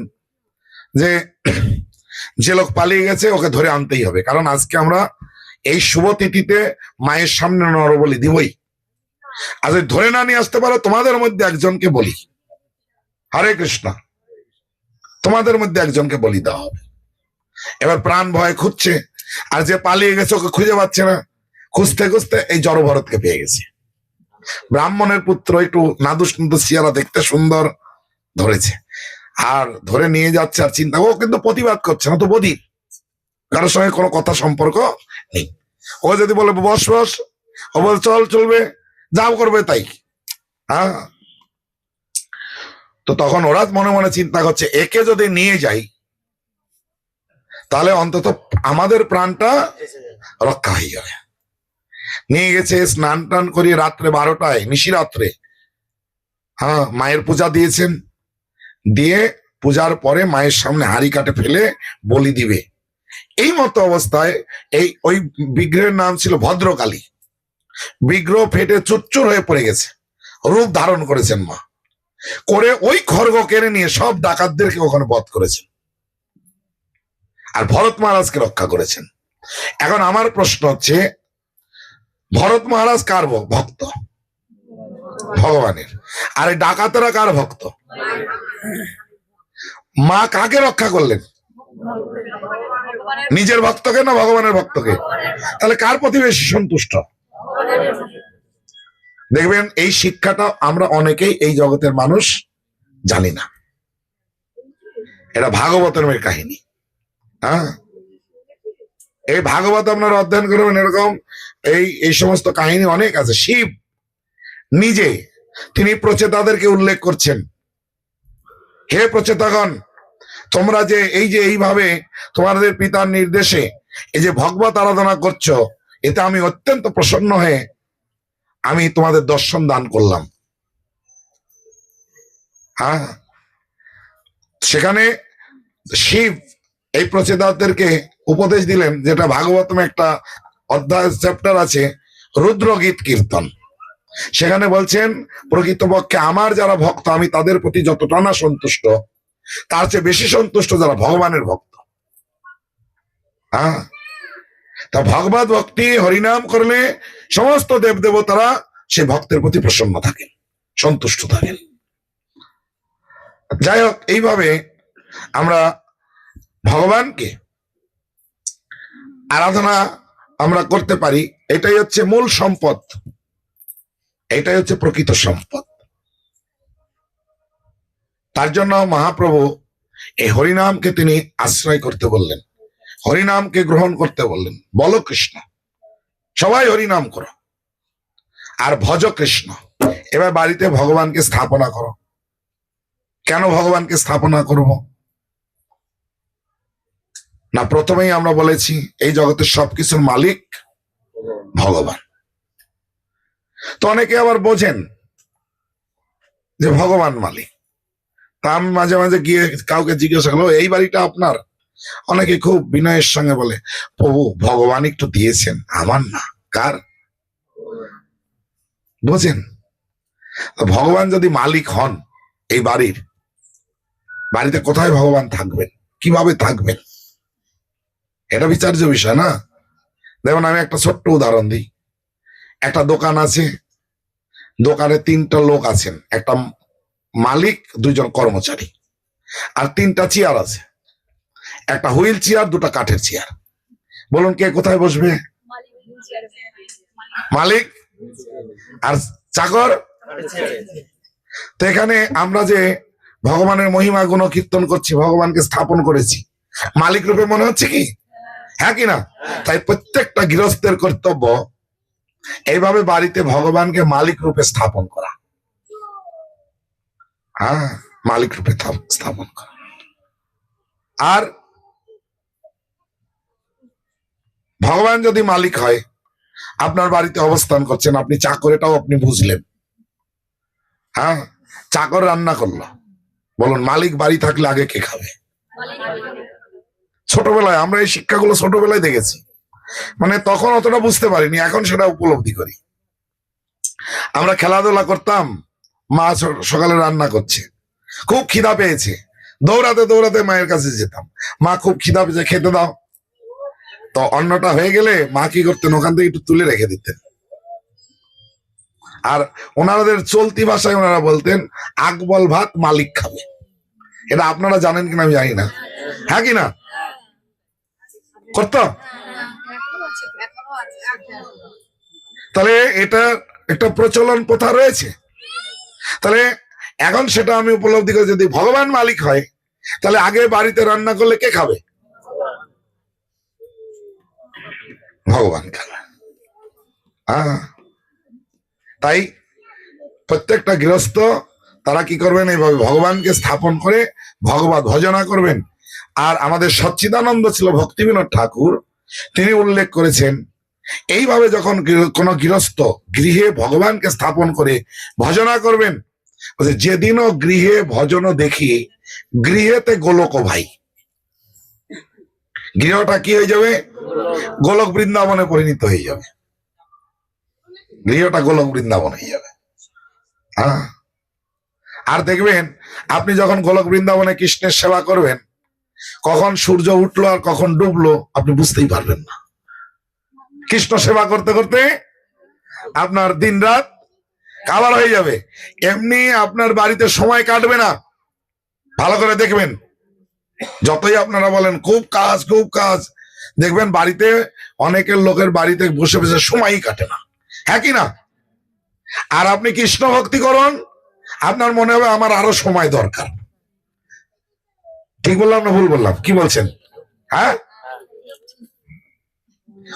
যে লোক পালিয়ে গেছে ওকে ধরে আনতেই হবে, কারণ আজকে আমরা এই শুভ তিথিতে মায়ের সামনে নরবলি দিবই। আজ ধরে না নিয়ে আসতে পারো, তোমাদের মধ্যে একজনকে বলি, হরে কৃষ্ণ, তোমাদের মধ্যে একজনকে বলি দেওয়া হবে। এবার প্রাণ ভয় খুঁজছে, আর যে পালিয়ে গেছে ওকে খুঁজে পাচ্ছে না। খুঁজতে খুঁজতে এই জড়ভরতকে পেয়ে গেছে। ব্রাহ্মণের পুত্র, একটু নাদুস নাদুস চেহারা, দেখতে সুন্দর, ধরেছে। আর ধরে নিয়ে যাচ্ছে, আর চিন্তা, ও কিন্তু প্রতিবাদ করছে না, তো বধির, কারোর সঙ্গে কোনো কথা সম্পর্ক নেই। ও যদি বলে বস বস, ও বল চল, চলবে, যাও করবে তাই। হ্যাঁ, তো তখন ওরা মনে মনে চিন্তা করছে, একে যদি নিয়ে যাই তাহলে অন্তত আমাদের প্রাণটা রক্ষা হয়ে যাবে। নিয়ে গেছে, স্নান টান করিয়ে রাত্রে 12টায়, নিশিরাত্রে, হ্যাঁ, মায়ের পূজা দিয়েছেন। দিয়ে পূজার পরে মায়ের সামনে হাড়ি কাটে ফেলে বলি দিবে। এই মতো অবস্থায় ওই বিগ্রহের নাম ছিল ভদ্রকালী। বিগ্রহ ফেটে চুরচুর হয়ে পড়ে গেছে, রূপ ধারণ করেছেন মা, করে ওই খড়গ কেড়ে নিয়ে সব ডাকাতদেরকে ওখানে বধ করেছেন, আর ভরত মহারাজকে রক্ষা করেছেন। এখন আমার প্রশ্ন হচ্ছে, ভরত মহারাজ কার ভক্ত? ভগবানের। আর এই ডাকাতেরা কার ভক্ত? মা কাকে রক্ষা করলেন? নিজের ভক্তকে না ভগবানের ভক্তকে? তাহলে কার প্রতি বেশি সন্তুষ্ট? দেখবেন, এই শিক্ষাটা আমরা অনেকেই এই জগতের মানুষ জানি না। এটা ভাগবতের কাহিনী। হ্যাঁ, এই ভাগবত আপনারা অধ্যয়ন করবেন, এরকম এই সমস্ত কাহিনী অনেক আছে। শিব নিজে তিনি প্রচেতাদেরকে উল্লেখ করছেন, হে প্রচেতাগণ, তোমরা যে এইভাবে তোমাদের পিতার নির্দেশে এই যে ভগবত আরাধনা করছো, এতে আমি অত্যন্ত প্রসন্ন হয়ে আমি তোমাদের দর্শন দান করলাম। হ্যাঁ, সেখানে শিব এই প্রচেতাদেরকে উপদেশ দিলেন, যেটা ভাগবতমে একটা অধ্যায় চ্যাপ্টার আছে, রুদ্রগীত কীর্তন। সেখানে বলছেন, প্রকৃতপক্ষে আমার যারা ভক্ত, আমি তাদের প্রতি যতটা না সন্তুষ্ট, তার চেয়ে বেশি সন্তুষ্ট যারা ভগবানের ভক্ত। হ্যাঁ, তা ভগবত ভক্তি হরিনাম করলে সমস্ত দেবদেবতারা সেই ভক্তের প্রতি প্রসন্ন থাকেন, সন্তুষ্ট থাকেন। যাই হোক, এইভাবে আমরা ভগবানকে আরাধনা আমরা করতে পারি। এটাই হচ্ছে মূল সম্পদ, এটাই হচ্ছে প্রকৃত সম্পদ। তার জন্য মহাপ্রভু এই হরিনামকে তিনি আশ্রয় করতে বললেন, হরিনামকে গ্রহণ করতে বললেন। বলো কৃষ্ণ, সবাই হরিনাম করো আর ভজ কৃষ্ণ। এবার বাড়িতে ভগবানকে স্থাপনা করো। কেন ভগবানকে স্থাপনা করব না? প্রথমেই আমরা বলেছি, এই জগতের সবকিছুর মালিক ভগবান। তো অনেকে আবার বোঝেন যে ভগবান মালিক। তা আমি মাঝে মাঝে গিয়ে কাউকে জিজ্ঞাসা করলো, এই বাড়িটা আপনার? অনেকে খুব বিনয়ের সঙ্গে বলে, প্রভু ভগবান একটু দিয়েছেন, আমার না। কার? বুঝেন? ভগবান যদি মালিক হন এই বাড়ির, বাড়িতে কোথায় ভগবান থাকবেন, কিভাবে থাকবেন, এটা বিচার্য বিষয় না? দেখুন, আমি একটা ছোট্ট উদাহরণ দিই। একটা দোকান আছে, দোকানে 3টা লোক আছেন, একটা মালিক, 2জন কর্মচারী, আর 3টা চেয়ার আছে। একটা হুইল চেয়ার, 2টা কাঠের চেয়ার। বলুন কে কোথায় বসবে? মালিক। আর চাকর? তো এখানে আমরা যে ভগবানের মহিমা গুণ কীর্তন করছি, ভগবানকে স্থাপন করেছি, মালিক রূপে মনে হচ্ছে কি? হ্যাঁ কি না? তাই প্রত্যেকটা গৃহস্থের কর্তব্য এইভাবে বাড়িতে ভগবানকে মালিক রূপে স্থাপন করা। হ্যাঁ, মালিক রূপে স্থাপন করা। আর ভগবান যদি মালিক হয়, আপনার বাড়িতে অবস্থান করছেন, আপনি চাকর, এটাও আপনি বুঝলেন। হ্যাঁ, চাকর রান্না করলো, বলুন মালিক বাড়ি থাকলে আগে কে খাবে? ছোটবেলায় আমরা এই শিক্ষাগুলো ছোটবেলায় দেখেছি, মানে তখন অতটা বুঝতে পারিনি, এখন সেটা উপলব্ধি করি। আমরা খেলাধুলা করতাম, মা সকালে রান্না করছে, খুব খিদা পেয়েছে, দৌড়াতে দৌড়াতে মায়ের কাছে যেতাম, মা খুব খিদা পেয়েছে, খেতে দাও। তো অন্নটা হয়ে গেলে মা কি করতেন, ওখান থেকে একটু তুলে রেখে দিতেন। আর ওনাদের চলতি ভাষায় ওনারা বলতেন, আকবল ভাত মালিক খাবে। এটা আপনারা জানেন কিনা আমি জানি না, হ্যাঁ কি না? করতো? তাহলে এটা একটা প্রচলন প্রথা রয়েছে। তাহলে এখন সেটা আমি উপলব্ধি করি, যদি ভগবান মালিক হয়, তাহলে আগে বাড়িতে রান্না করলে কে খাবে? ভগবান খাবে। তাই প্রত্যেকটা গৃহস্থ তারা কি করবেন, এইভাবে ভগবানকে স্থাপন করে ভগবত ভজনা করবেন। আর আমাদের সচ্চিদানন্দ ছিল ভক্তি বিনোদ ঠাকুর, তিনি উল্লেখ করেছেন, এইভাবে যখন কোন গৃহস্থ গৃহে ভগবানকে স্থাপন করে ভজনা করবেন, যেদিনও গৃহে ভজন দেখি, গৃহেতে গোলক ভাই, গৃহটা কি হয়ে যাবে? গোলক বৃন্দাবনে পরিণত হয়ে যাবে, গৃহটা গোলক বৃন্দাবন হয়ে যাবে। হ্যাঁ, আর দেখবেন আপনি যখন গোলক বৃন্দাবনে কৃষ্ণের সেবা করবেন, কখন সূর্য উঠলো আর কখন ডুবলো আপনি বুঝতেই পারবেন না। কৃষ্ণ সেবা করতে করতে আপনার দিন রাত কাবার হয়ে যাবে। এমনি আপনার বাড়িতে সময় কাটবে না। ভালো করে দেখবেন, যতই আপনারা বলেন খুব কাজ খুব কাজ, দেখবেন বাড়িতে অনেকের লোকের বাড়িতে বসে বসে সময়ই কাটে না, হ্যাঁ কি না? আর আপনি কৃষ্ণ ভক্তি করুন, আপনার মনে হবে আমার আরো সময় দরকার। ঠিক বললাম না ভুল বললাম? কি বলছেন? হ্যাঁ,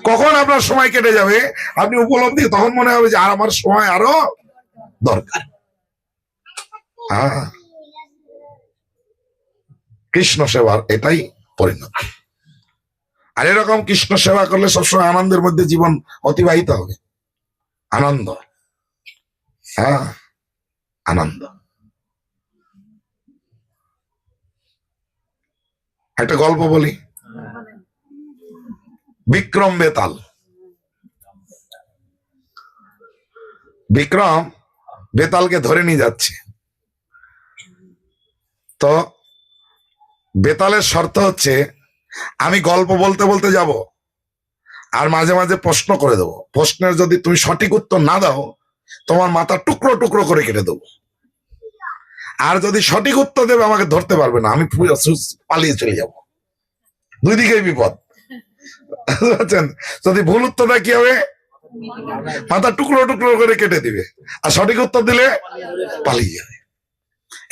কখন আপনার সময় কেটে যাবে আপনি উপলব্ধি, তখন মনে হবে যে আর আমার সময় আরো দরকার। হ্যাঁ, কৃষ্ণ সেবার এটাই পরিণতি। আর এরকম কৃষ্ণ সেবা করলে সবসময় আনন্দের মধ্যে জীবন অতিবাহিত হবে। আনন্দ, হ্যাঁ আনন্দ। একটা গল্প বলি। বিক্রম বেতাল, বিক্রম বেতালকে ধরে নিয়ে যাচ্ছে। তো বেতালের শর্ত হচ্ছে, আমি গল্প বলতে বলতে যাব আর মাঝে মাঝে প্রশ্ন করে দেবো, প্রশ্নের যদি তুমি সঠিক উত্তর না দাও তোমার মাথা টুকরো টুকরো করে কেটে দেবো, আর যদি সঠিক উত্তর দেবে আমাকে ধরতে পারবে না, আমি পালিয়ে চলে যাব। দুই দিকেই বিপদ। যদি ভুল উত্তর দেয় কি হবে? মাথা টুকরো টুকরো করে কেটে দিবে, আর সঠিক উত্তর দিলে পালিয়ে যাবে।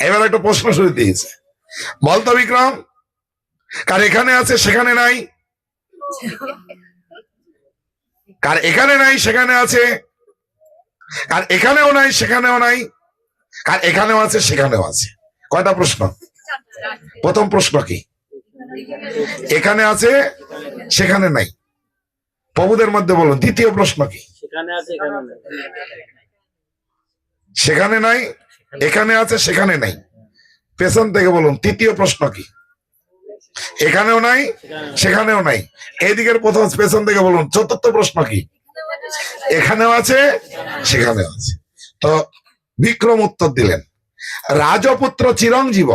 এবার একটা প্রশ্ন শুরু দিয়েছে, বলতো বিক্রম, কার এখানে আছে সেখানে নাই, কার এখানে নাই সেখানে আছে, কার এখানেও নাই সেখানেও নাই, কার এখানেও আছে সেখানেও আছে। কয়টা প্রশ্ন? প্রথম প্রশ্ন কি? এখানে আছে সেখানে নাই। প্রভুদের মধ্যে বলুন দ্বিতীয় প্রশ্ন কি? সেখানে নাই, এখানে আছে সেখানে নাই। পেছন থেকে বলুন তৃতীয় প্রশ্ন কি? এখানেও নাই সেখানেও নাই। এইদিকের প্রথম পেছন থেকে বলুন চতুর্থ প্রশ্ন কি? এখানেও আছে সেখানেও আছে। তো বিক্রম উত্তর দিলেন, রাজপুত্র চিরঞ্জীব,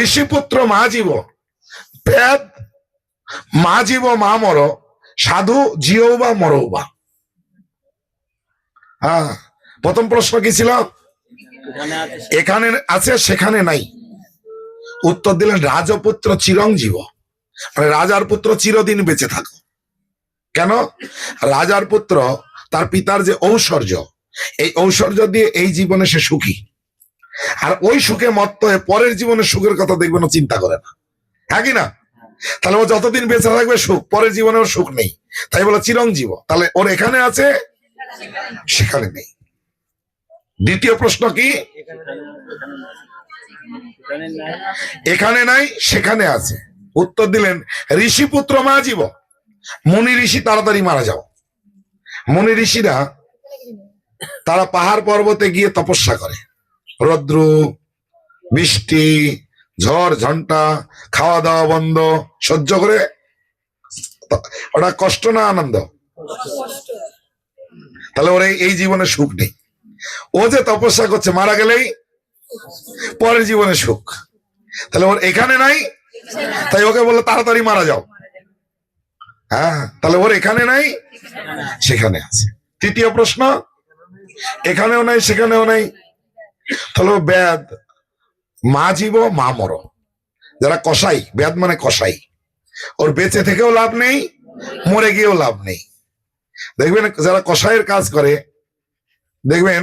ঋষিপুত্র মা জীব, পেদ মা জীব মা মর, সাধু জিও বা মরও বা। হ্যাঁ, প্রথম প্রশ্ন কি ছিল? এখানে আছে সেখানে নাই। উত্তর দিলেন রাজপুত্র চিরঞ্জীব, মানে রাজার পুত্র চিরদিন বেঁচে থাকো। কেন? রাজার পুত্র তার পিতার যে ঐশ্বর্য, এই ঐশ্বর্য দিয়ে এই জীবনে সে সুখী, আর ওই সুখে মত্ত হয়ে পরের জীবনে সুখের কথা দেখবে না, চিন্তা করে না। হ্যাঁ কি না? তাহলে ও যতদিন বেঁচে থাকবে সুখ, পরের জীবনে ওর সুখ নেই, তাই বলে চিরঞ্জীব। তাহলে ওর এখানে আছে সেখানে নেই। দ্বিতীয় প্রশ্ন কি? এখানে নাই সেখানে আছে। উত্তর দিলেন ঋষিপুত্র মা জীব, মুনি ঋষি তাড়াতাড়ি মারা যাও। মুনি ঋষিরা তারা পাহাড় পর্বতে গিয়ে তপস্যা করে, রৌদ্র বৃষ্টি ঝড় ঝন্টা খাওয়া দাওয়া বন্ধ সহ্য করে। ওটা কষ্ট না আনন্দ? তাহলে ওর এই জীবনে সুখ নেই। ও যে তপস্যা করছে, মারা গেলেই পরের জীবনে সুখ, তাহলে ওর এখানে নাই, তাই ওকে বললো তাড়াতাড়ি মারা যাও। হ্যাঁ, তাহলে ওর এখানে নাই সেখানে আছে। তৃতীয় প্রশ্ন, এখানেও নাই সেখানেও নাই, তাহলে বেদ মা জীব মা মর। যারা কসাই, বেদ মানে কসাই, ওর বেঁচে থেকেও লাভ নেই, মরে গিয়েও লাভ নেই। দেখবেন যারা কসাইয়ের কাজ করে, দেখবেন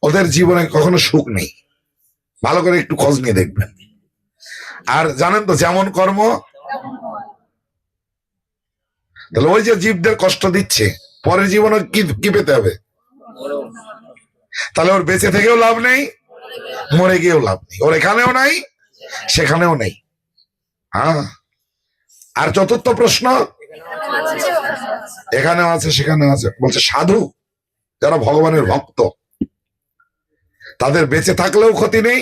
ওদের জীবনে কখনো সুখ নেই। ভালো করে একটু খোঁজ নিয়ে দেখবেন। আর জানেন তো, যেমন কর্ম। তাহলে ওই যে জীবদের কষ্ট দিচ্ছে, পরের জীবনে কি পেতে হবে? তাহলে ওর বেঁচে থেকেও লাভ নেই, মরে গিয়েও লাভ নেই। ওর এখানেও নাই সেখানেও নেই। হ্যাঁ, আর চতুর্থ প্রশ্ন, এখানেও আছে সেখানেও আছে। বলছে সাধু, যারা ভগবানের ভক্ত, তাদের বেঁচে থাকলেও ক্ষতি নেই,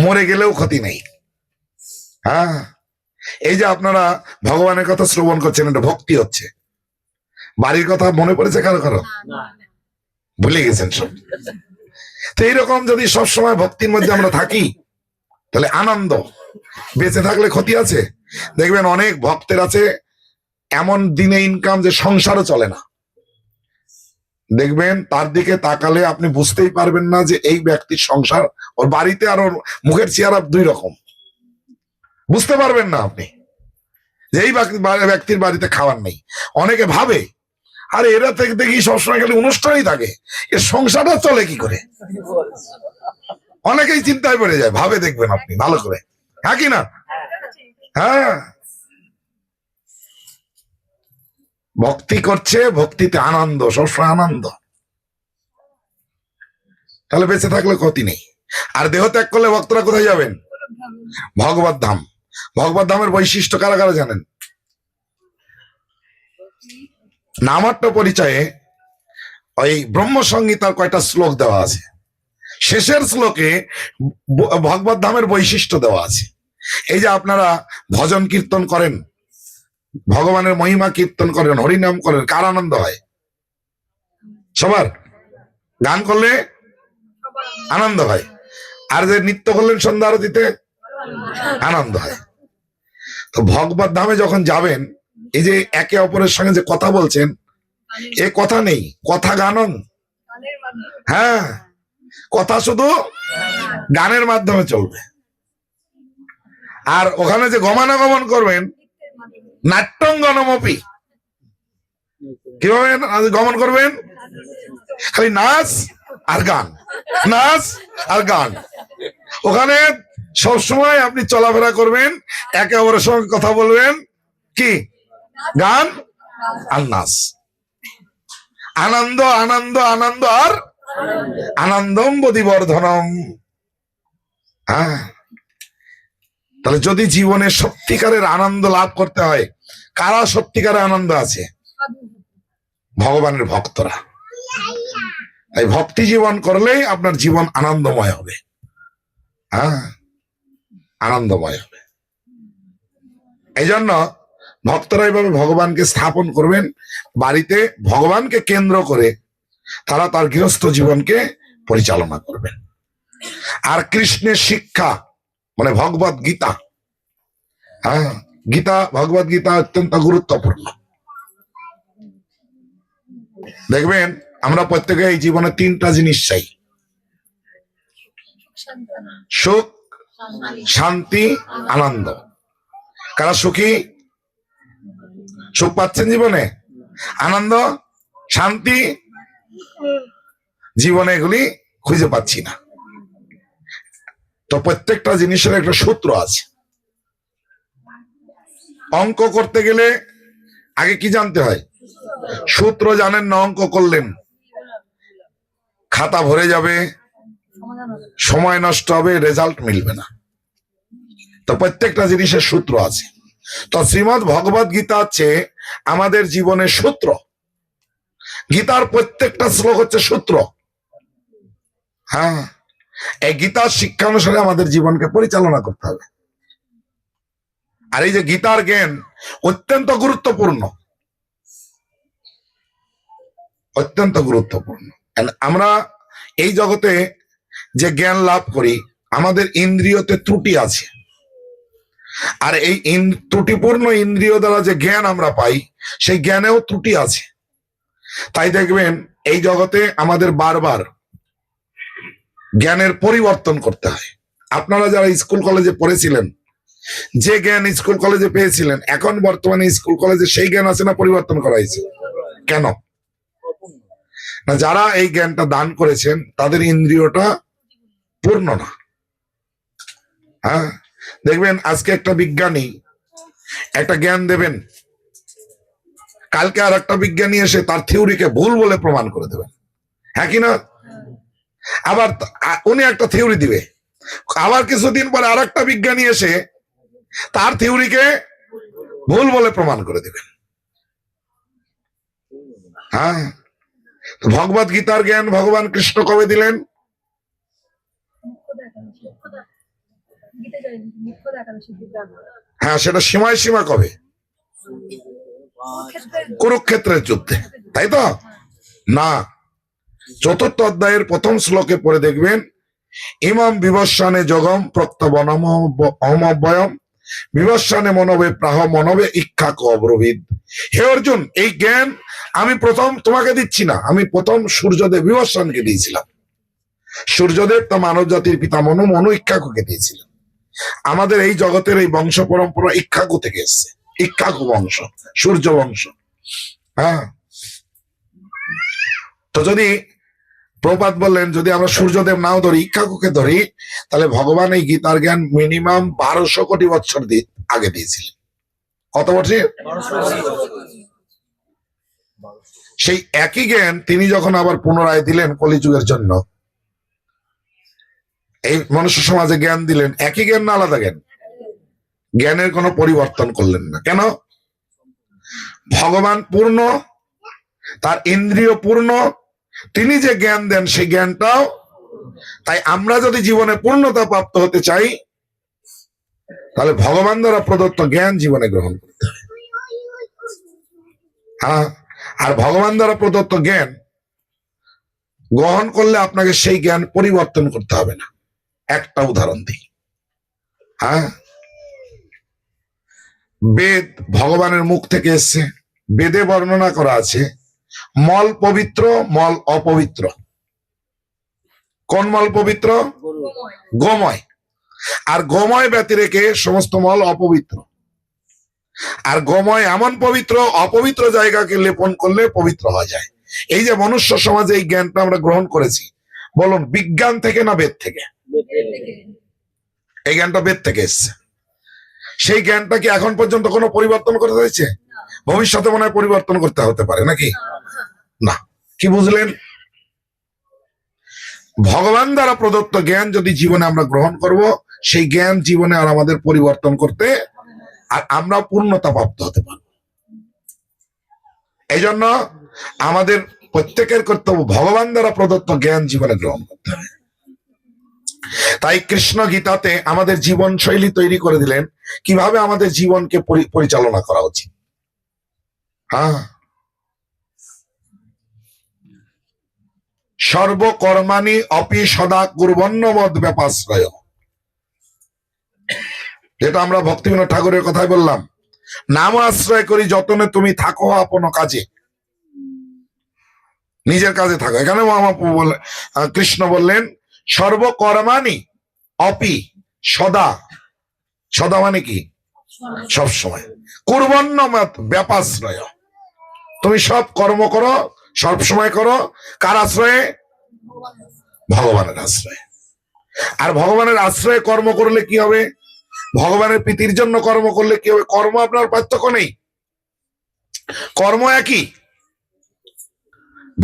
মরে গেলেও ক্ষতি নেই। হ্যাঁ, এই যে আপনারা ভগবানের কথা শ্রবণ করছেন, এটা ভক্তি হচ্ছে। বাড়ির কথা মনে পড়েছে কারো কারো? ভুলে গেছেন সব। তো এইরকম যদি সবসময় ভক্তির মধ্যে আমরা থাকি, তাহলে আনন্দ। বেঁচে থাকলে ক্ষতি আছে। দেখবেন অনেক ভক্তের আছে এমন দিনে ইনকাম যে সংসারও চলে না। দেখবেন তার দিকে তাকালে আপনি বুঝতেই পারবেন না যে এই ব্যক্তির সংসার, ওর বাড়িতে আর ওর মুখের চেহারা দুই রকম। বুঝতে পারবেন না আপনি যে এই ব্যক্তির বাড়িতে খাবার নেই। অনেকে ভাবে আরে এরা থেকে দেখি সবসময় খালি অনুষ্ঠানই থাকে, এর সংসারটা চলে কি করে। অনেকেই চিন্তায় পড়ে যায়, ভাবে দেখবেন আপনি ভালো করে। হ্যাঁ কি না? হ্যাঁ, ভক্তি করছে, ভক্তিতে আনন্দ, সবসময় আনন্দ। তাহলে বেঁচে থাকলে ক্ষতি নেই। আর দেহ ত্যাগ করলে ভক্তরা কোথায় যাবেন? ভগবত ধাম। ভগবত ধামের বৈশিষ্ট্য কারা কারা জানেন? নামাট্য পরিচয়ে ওই ব্রহ্মসংহিতার কয়টা শ্লোক দেওয়া আছে। শেষের শ্লোকে ভগবত ধামের বৈশিষ্ট্য দেওয়া আছে। এই যে আপনারা ভজন কীর্তন করেন, ভগবানের মহিমা কীর্তন করেন, হরিনাম করেন, কার আনন্দ হয়? সবার। গান করলে আনন্দ হয়, আর যে নৃত্য করলেন সন্ধ্যা আরতিতে আনন্দ হয়। তো ভগবত ধামে যখন যাবেন, এই যে একে অপরের সঙ্গে যে কথা বলছেন, এ কথা নেই, কথা গানন। হ্যাঁ, কথা শুধু গানের মাধ্যমে চলবে। আর ওখানে যে গমনাগমন করবেন, নাট্যঙ্গনমপি, কিভাবে গমন করবেন? খালি নাচ আর গান, নাচ আর গান। ওখানে সবসময় আপনি চলাফেরা করবেন, একে অপরের সঙ্গে কথা বলবেন, কি গান আর নাচ। আনন্দ আনন্দ আনন্দ আর আনন্দম বদিবর্ধনম। হ্যাঁ, তাহলে যদি জীবনে সত্যিকারের আনন্দ লাভ করতে হয়, কারা সত্যিকারের আনন্দ আছে? ভগবানের ভক্তরা। তাই ভক্তি জীবন করলেই আপনার জীবন আনন্দময় হবে। হ্যাঁ, আনন্দময় হবে। এই জন্য ভক্তরা এইভাবে ভগবানকে স্থাপন করবেন বাড়িতে, ভগবানকে কেন্দ্র করে তারা তার গৃহস্থ জীবনকে পরিচালনা করবেন। আর কৃষ্ণের শিক্ষা মানে ভগবত গীতা, হ্যাঁ, গীতা, ভগবত গীতা অত্যন্ত গুরুত্বপূর্ণ। দেখবেন আমরা প্রত্যেকে এই জীবনে তিনটা জিনিস চাই: সুখ, শান্তি, আনন্দ। কারা সুখী? সুখ পাচ্ছেন জীবনে? আনন্দ, শান্তি জীবনে এগুলি খুঁজে পাচ্ছি না। তো প্রত্যেকটা জিনিসের একটা সূত্র আছে। অঙ্ক করতে গেলে আগে কি জানতে হয়? সূত্র জানেন না, অঙ্ক করলেন খাতা ভরে যাবে, সময় নষ্ট হবে, রেজাল্ট মিলবে না। তো প্রত্যেকটা জিনিসের সূত্র আছে। তো শ্রীমদ্ ভগবত গীতা হচ্ছে আমাদের জীবনের সূত্র। গীতার প্রত্যেকটা শ্লোক হচ্ছে সূত্র। হ্যাঁ, এই গীতার শিক্ষানুসারে আমাদের জীবনকে পরিচালনা করতে হবে। আর এই যে গীতার জ্ঞান অত্যন্ত গুরুত্বপূর্ণ, অত্যন্ত গুরুত্বপূর্ণ। আমরা এই জগতে যে জ্ঞান লাভ করি, আমাদের ইন্দ্রিয়তে ত্রুটি আছে। আর এই ত্রুটিপূর্ণ ইন্দ্রিয় দ্বারা যে জ্ঞান আমরা পাই, সেই জ্ঞানেও ত্রুটি আছে। তাই দেখবেন এই জগতে আমাদের বারবার জ্ঞানের পরিবর্তন করতে হয়। আপনারা যারা স্কুল কলেজে পড়েছিলেন, যে জ্ঞান স্কুল কলেজে পেয়েছিলেন, এখন বর্তমানে স্কুল কলেজে সেই জ্ঞান আছে না পরিবর্তন করা হয়েছে? কেন না? যারা এই জ্ঞানটা দান করেছেন তাদের ইন্দ্রিয়টা পূর্ণ না। হ্যাঁ, দেখবেন আজকে একটা বিজ্ঞানী একটা জ্ঞান দেবেন, কালকে আর একটা বিজ্ঞানী এসে তার থিওরিকে ভুল বলে প্রমাণ করে দেবেন, হ্যাঁ কি না? আবার উনি একটা থিওরি দিবে, আবার কিছুদিন পরে আর একটা বিজ্ঞানী এসে তার থিওরিকে ভুল বলে প্রমাণ করে দেবেন। হ্যাঁ, ভগবত গীতার জ্ঞান ভগবান কৃষ্ণ কবে দিলেন? হ্যাঁ, সেটা সীমায় সীমা কবে? কুরুক্ষেত্রের যুদ্ধে, তাই তো না? চতুর্থ অধ্যায়ের প্রথম শ্লোকে পড়ে দেখবেন, ইমাম বিবস্বানে যোগম প্রত্যবনম অমব্যয়ম বিবস্বানে মনবে প্রাহ মনবে ইক্ষাক অব্রবিদ। হে অর্জুন, এই জ্ঞান আমি প্রথম তোমাকে দিচ্ছি না, আমি প্রথম সূর্যদেব বিবস্বানকে দিয়েছিলাম। সূর্যদেব তা মানব জাতির পিতা মনু ইক্ষাকুকে দিয়েছিলেন। আমাদের এই জগতের এই বংশ পরম্পরা ইক্ষাকু থেকে এসছে, ইক্ষাকু বংশ, সূর্য বংশ। হ্যাঁ, তো যদি প্রপাত বললেন যদি আমরা সূর্যদেব নাও ধরি, ইক্ষাকুকে ধরি, তাহলে ভগবান এই গীতার জ্ঞান মিনিমাম 1200 কোটি বছর আগে দিয়েছিলেন। কত বছর? সেই একই জ্ঞান তিনি যখন আবার পুনরায় দিলেন কলিযুগের জন্য, এই মনুষ্য সমাজে জ্ঞান দিলেন, একই জ্ঞান না আলাদা জ্ঞান? জ্ঞানের কোনো পরিবর্তন করলেন না। কেন? ভগবান পূর্ণ, তার ইন্দ্রিয় পূর্ণ, তিনি যে জ্ঞান দেন সেই জ্ঞানটাও। তাই আমরা যদি জীবনে পূর্ণতা প্রাপ্ত হতে চাই, তাহলে ভগবান দ্বারা প্রদত্ত জ্ঞান জীবনে গ্রহণ করতে হবে। হ্যাঁ, আর ভগবান দ্বারা প্রদত্ত জ্ঞান গ্রহণ করলে আপনাকে সেই জ্ঞান পরিবর্তন করতে হবে না। একটা উদাহরণ দিই। হ্যাঁ, বেদ ভগবানের মুখ থেকে এসছে। বেদে বর্ণনা করা আছে মল পবিত্র, মল অপবিত্র। কোন মল পবিত্র? গোময়। আর গোময় ব্যতি রেখে সমস্ত মল অপবিত্র। আর গোময় এমন পবিত্র, অপবিত্র জায়গাকে লেপন করলে পবিত্র হয়ে যায়। এই যে মনুষ্য সমাজে এই জ্ঞানটা আমরা গ্রহণ করেছি, বলুন বিজ্ঞান থেকে না বেদ থেকে? এই জ্ঞানটা বেদ থেকে এসছে। সেই জ্ঞানটা কি এখন পর্যন্ত কোনো পরিবর্তন করতে হয়েছে? ভবিষ্যতে মনে হয় পরিবর্তন করতে হতে পারে নাকি? না। কি বুঝলেন? ভগবান দ্বারা প্রদত্ত জ্ঞান যদি জীবনে আমরা গ্রহণ করব, সেই জ্ঞান জীবনে আর আমাদের পরিবর্তন করতে, আর আমরা পূর্ণতা প্রাপ্ত হতে পারব। এই জন্য আমাদের প্রত্যেকের কর্তব্য ভগবান দ্বারা প্রদত্ত জ্ঞান জীবনে গ্রহণ করতে হবে। তাই কৃষ্ণ গীতাতে আমাদের জীবন শৈলী তৈরি করে দিলেন, কিভাবে আমাদের জীবনকে পরিচালনা করা উচিত। হ্যাঁ, সর্বকর্মাণি অপি সদা কুর্বণ্যমদ ব্যাপাশ্রয়, যেটা আমরা ভক্তিবিনোদ ঠাকুরের কথাই বললাম, নাম আশ্রয় করি যতনে তুমি থাকো আপন কাজে, নিজের কাজে থাকো। এখানে মহাপ্রভু কৃষ্ণ বললেন সর্বকর্মাণি অপি সদা, সদা মানে কি সব সময়, কুর্বণ্যমদ ব্যাপাশ্রয়, তুমি সব কর্ম করো, সব সময় করো কার আশ্রয়ে? ভগবানের আশ্রয়ে। আর ভগবানের আশ্রয়ে কর্ম করলে কি হবে? ভগবানের প্রীতির জন্য কর্ম করলে কি হবে? কর্ম আপনার পার্থক্য নেই, কর্ম একই।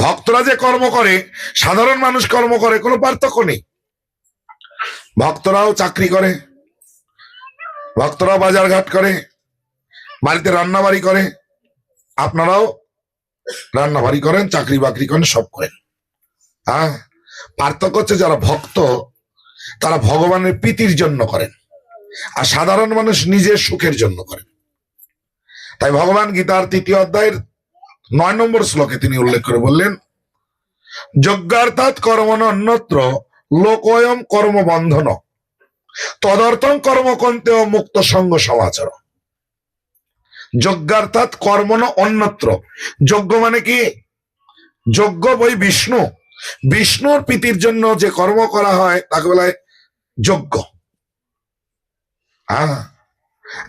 ভক্তরা যে কর্ম করে, সাধারণ মানুষ কর্ম করে, কোনো পার্থক্য নেই। ভক্তরাও চাকরি করে, ভক্তরাও বাজার ঘাট করে, বাড়িতে রান্না বাড়ি করে, আপনারাও রান্না বাড়ি করেন, চাকরি বাকরি করেন, সব করেন। হ্যাঁ, পার্থক্য হচ্ছে যারা ভক্ত তারা ভগবানের প্রীতির জন্য করেন, আর সাধারণ মানুষ নিজের সুখের জন্য করেন। তাই ভগবান গীতার 3য় অধ্যায়ের 9 নম্বর শ্লোকে তিনি উল্লেখ করে বললেন, যজ্ঞার্থাৎ কর্মণ অন্যত্র লোকয়ম কর্মবন্ধন তদর্থং কর্মকন্তেও মুক্ত সঙ্গ সমাচার। যজ্ঞার্থাৎ কর্মণ অন্যত্র, যজ্ঞ মানে কি? যজ্ঞ বই বিষ্ণু, বিষ্ণুর প্রীতির জন্য যে কর্ম করা হয় তাকে বলা হয় যজ্ঞ। হ্যাঁ,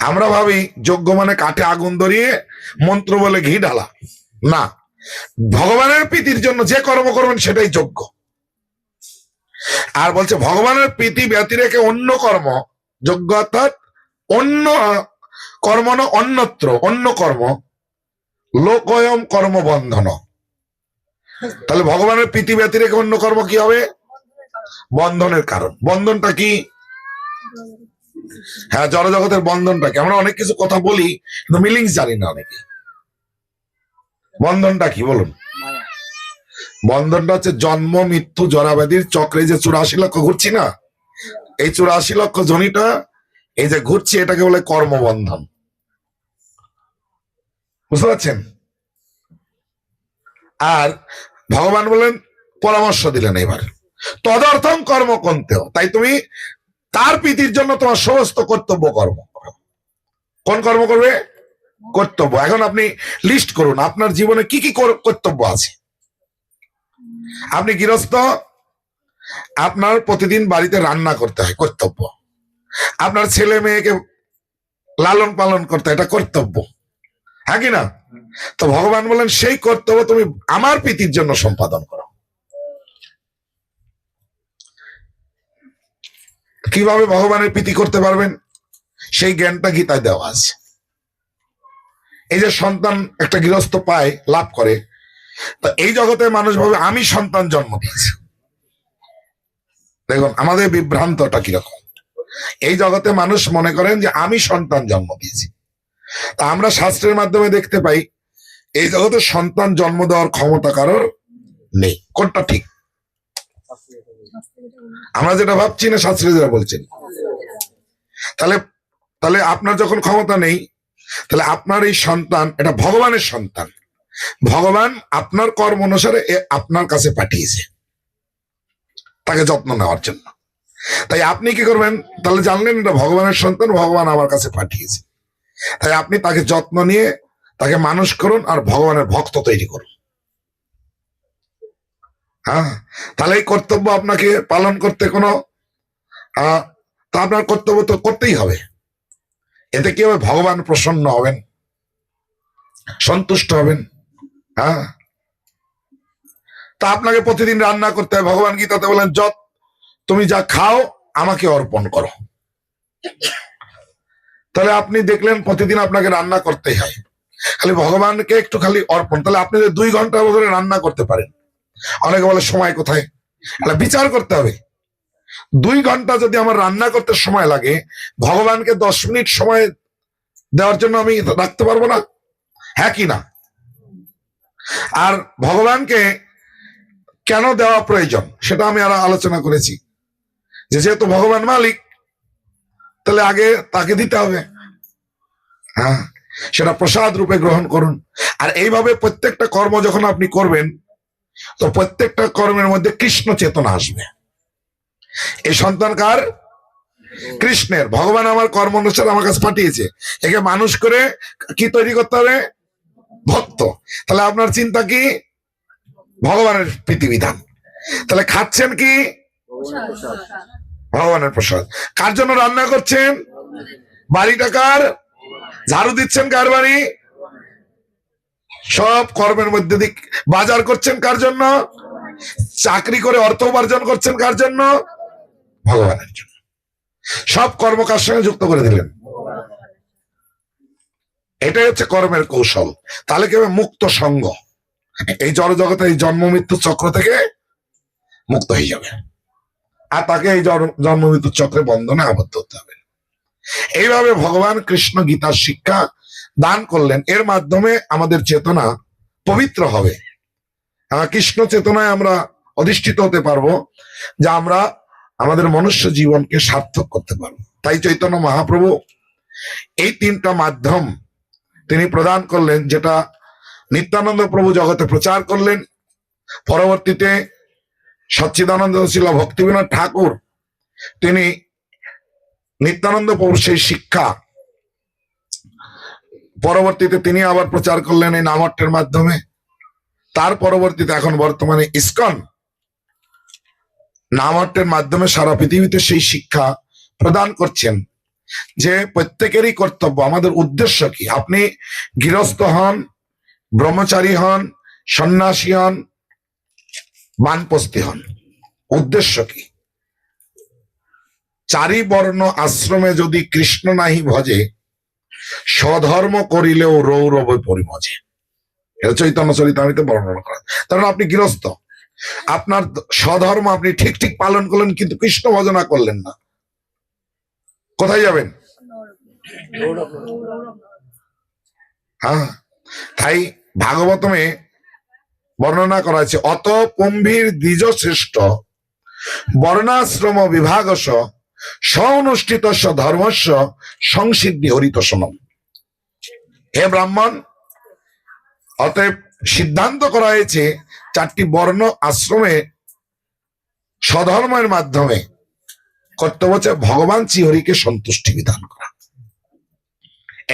আমরা ভাবি যজ্ঞ মানে কাঠে আগুন ধরিয়ে মন্ত্র বলে ঘি ঢালা, না, ভগবানের প্রীতির জন্য যে কর্ম করবেন সেটাই যজ্ঞ। আর বলছে ভগবানের প্রীতি ব্যতি রেখে অন্য কর্ম, যজ্ঞ অর্থাৎ অন্য কর্ম না, অন্যত্র অন্য কর্ম, লোকয়ম কর্মবন্ধন। তাহলে ভগবানের প্রীতি ব্যতি রেখে অন্য কর্ম কি হবে? বন্ধনের কারণ। বন্ধনটা কি? হ্যাঁ, জড়জগতের বন্ধনটা কি? আমরা অনেক কিছু কথা বলি কিন্তু মিলিংস জানি না অনেকে। বন্ধনটা কি বলুন? বন্ধনটা হচ্ছে জন্ম মৃত্যু জরাব্যাধির চক্রে যে 84 লক্ষ ঘুরছি না, এই 84 লক্ষ জনিটা এই যে ঘুরছি এটাকে বলে কর্মবন্ধন। বুঝতে পারছেন? আর ভগবান বলেন, পরামর্শ দিলেন এবার, তদর্থং কর্ম কন্তেও, তাই তুমি তার প্রীতির জন্য তোমার সমস্ত কর্তব্য কর্ম করো। কোন কর্ম করবে? কর্তব্য। এখন আপনি লিস্ট করুন আপনার জীবনে কি কি কর্তব্য আছে। আপনি গৃহস্থ, আপনার প্রতিদিন বাড়িতে রান্না করতে হয়, কর্তব্য। আপনার ছেলে মেয়েকে লালন পালন করতে হয়, এটা কর্তব্য, হ্যাঁ কি না? তো ভগবান বলেন সেই কর্তব্য তুমি আমার প্রীতির জন্য সম্পাদন করো। কিভাবে ভগবানের প্রীতি করতে পারবেন সেই জ্ঞানটা গীতায় দেওয়া আছে। এই যে সন্তান একটা গৃহস্থ পায়, লাভ করে, তো এই জগতে মানুষ ভাবে আমি সন্তান জন্ম দিয়েছি। দেখুন আমাদের বিভ্রান্তটা কিরকম। এই জগতে মানুষ মনে করেন যে আমি সন্তান জন্ম দিয়েছি। তা আমরা শাস্ত্রের মাধ্যমে দেখতে পাই এই জগতে সন্তান জন্ম দেওয়ার ক্ষমতা কারোর নেই। কোনটা ঠিক? আমরা যেটা ভাবছি না শাস্ত্রে যেটা বলছেন। তাহলে তাহলে আপনার যখন ক্ষমতা নেই, তাহলে আপনার এই সন্তান এটা ভগবানের সন্তান। ভগবান আপনার কর্ম অনুসারে আপনার কাছে পাঠিয়েছে তাকে যত্ন নেওয়ার জন্য। তাই আপনি কি করবেন? তাহলে জানলেন এটা ভগবানের সন্তান, ভগবান আমার কাছে পাঠিয়েছে, তাই আপনি তাকে যত্ন নিয়ে তাকে মানুষ করুন আর ভগবানের ভক্ত তৈরি করুন। হ্যাঁ, তাহলে এই কর্তব্য আপনাকে পালন করতে কোনো তা আপনার কর্তব্য তো করতেই হবে। এতে কি হবে? ভগবান প্রসন্ন হবেন, সন্তুষ্ট হবেন। হ্যাঁ, তা আপনাকে প্রতিদিন রান্না করতে হয়। ভগবান গীতাতে বলেন, তুমি যা খাও আমাকে অর্পণ করো। তাহলে আপনি দেখলেন প্রতিদিন আপনাকে রান্না করতেই হয়, খালি ভগবানকে একটু খালি অর্পণ। তাহলে আপনি 2 ঘন্টা ধরে রান্না করতে পারেন। অনেকে বলে সময় কোথায়? বিচার করতে হবে। 2 ঘন্টা যদি আমার রান্না করতে সময় লাগে, ভগবানকে 10 মিনিট সময় দেওয়ার জন্য আমি রাখতে পারবো না? হ্যাঁ কি না? আর ভগবানকে কেন দেওয়া প্রয়োজন সেটা আমি আরো আলোচনা করেছি, যেহেতু ভগবান মালিক তাহলে আগে তাকে দিতে হবে। হ্যাঁ, সেটা প্রসাদ রূপে গ্রহণ করুন। আর এইভাবে প্রত্যেকটা কর্ম যখন আপনি করবেন, তো প্রত্যেকটা কর্মের মধ্যে কৃষ্ণ চেতনা আসবে। এই সন্তান কার? কৃষ্ণের। ভগবান আমার কর্ম অনুসারে আমার কাছে পাঠিয়েছে, একে মানুষ করে কি তৈরি করতে হবে? ভক্ত। তাহলে আপনার চিন্তা কি? ভগবানের প্রীতিবিধান। তাহলে খাচ্ছেন কি? ভগবানের প্রসাদ। কার জন্য রান্না করছেন? বাড়িটা কার? ঝাড়ু দিচ্ছেন কার বাড়ি? সব কর্মের মধ্যে দিক বাজার করছেন কার জন্য? চাকরি করে অর্থ উপার্জন করছেন কার জন্য? ভগবানের জন্য। সব কর্ম কার সঙ্গে যুক্ত করে দিলেন। এটাই হচ্ছে কর্মের কৌশল। তাহলে কি হবে? মুক্ত সঙ্গ। এই জড় জগতে এই জন্ম মৃত্যু চক্র থেকে মুক্ত হয়ে যাবে, আর তাকে এই জন্ম মৃত্যু চক্রে বন্ধনে আবদ্ধ হতে হবে। এইভাবে ভগবান কৃষ্ণ গীতার শিক্ষা দান করলেন। এর মাধ্যমে আমাদের চেতনা পবিত্র হবে। কৃষ্ণ চেতনায় আমরা অধিষ্ঠিত হতে পারবো, যা আমরা আমাদের মনুষ্য জীবনকে সার্থক করতে পারবো। তাই চৈতন্য মহাপ্রভু এই তিনটা মাধ্যম তিনি প্রদান করলেন, যেটা নিত্যানন্দ প্রভু জগতে প্রচার করলেন। পরবর্তীতে সচ্চিদানন্দ শিল ভক্তিবিনোদ ঠাকুর তিনি নিত্যানন্দ প্রভুর সেই শিক্ষা পরবর্তীতে তিনি আবার প্রচার করলেন এই নামহট্টের মাধ্যমে। তার পরবর্তীতে এখন বর্তমানে ইসকন নামহট্টের মাধ্যমে সারা পৃথিবীতে সেই শিক্ষা প্রদান করছেন, যে প্রত্যেকেরই কর্তব্য। আমাদের উদ্দেশ্য কি? আপনি গৃহস্থ হন, ব্রহ্মচারী হন, সন্ন্যাসী হন, বানপ্রস্থী হন, উদ্দেশ্য কি? চারি বর্ণ আশ্রমে যদি কৃষ্ণ নাহি ভজে, স্বধর্ম করিলেও রৌরবে পরিমজে। এটা চৈতন্য চরিতামৃতে বর্ণনা করা। কারণ আপনি গৃহস্থ, আপনার স্বধর্ম আপনি ঠিক ঠিক পালন করলেন, কিন্তু কৃষ্ণ ভজনা করলেন না, কোথায় যাবেন? হ্যাঁ, তাই ভাগবতমে বর্ণনা করা আছে, অত পম্ভীর দ্বিজ শ্রেষ্ঠ বর্ণাশ্রম বিভাগস স্বনুষ্ঠিত ধর্মস্য সংসিদ্ধি হরিতোষণম। হে ব্রাহ্মণ, অতএব সিদ্ধান্ত করা হয়েছে চারটি বর্ণ আশ্রমে স্বধর্মের মাধ্যমে কর্তব্য হচ্ছে ভগবান শ্রীহরিকে সন্তুষ্টি বিধান করা।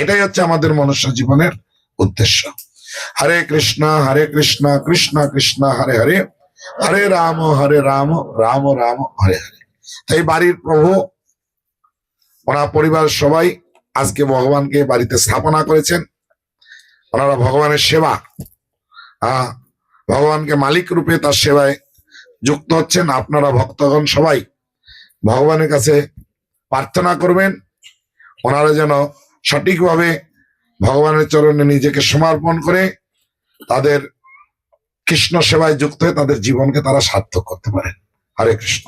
এটাই হচ্ছে আমাদের মনুষ্য জীবনের উদ্দেশ্য। হরে কৃষ্ণ কৃষ্ণ কৃষ্ণ হরে হরে, হরে রাম রাম রাম হরে হরে। তাই বাড়ির প্রভু ওনার পরিবার সবাই আজকে ভগবানকে বাড়িতে স্থাপনা করেছেন। ওনারা ভগবানের সেবা, ভগবানকে মালিক রূপে তার সেবায় যুক্ত হচ্ছেন। আপনারা ভক্তগণ সবাই ভগবানের কাছে প্রার্থনা করবেন, ওনারা যেন সঠিকভাবে ভগবানের চরণে নিজেকে সমর্পণ করে তাদের কৃষ্ণ সেবায় যুক্ত হয়ে তাদের জীবনকে তারা সার্থক করতে পারেন। হরে কৃষ্ণ।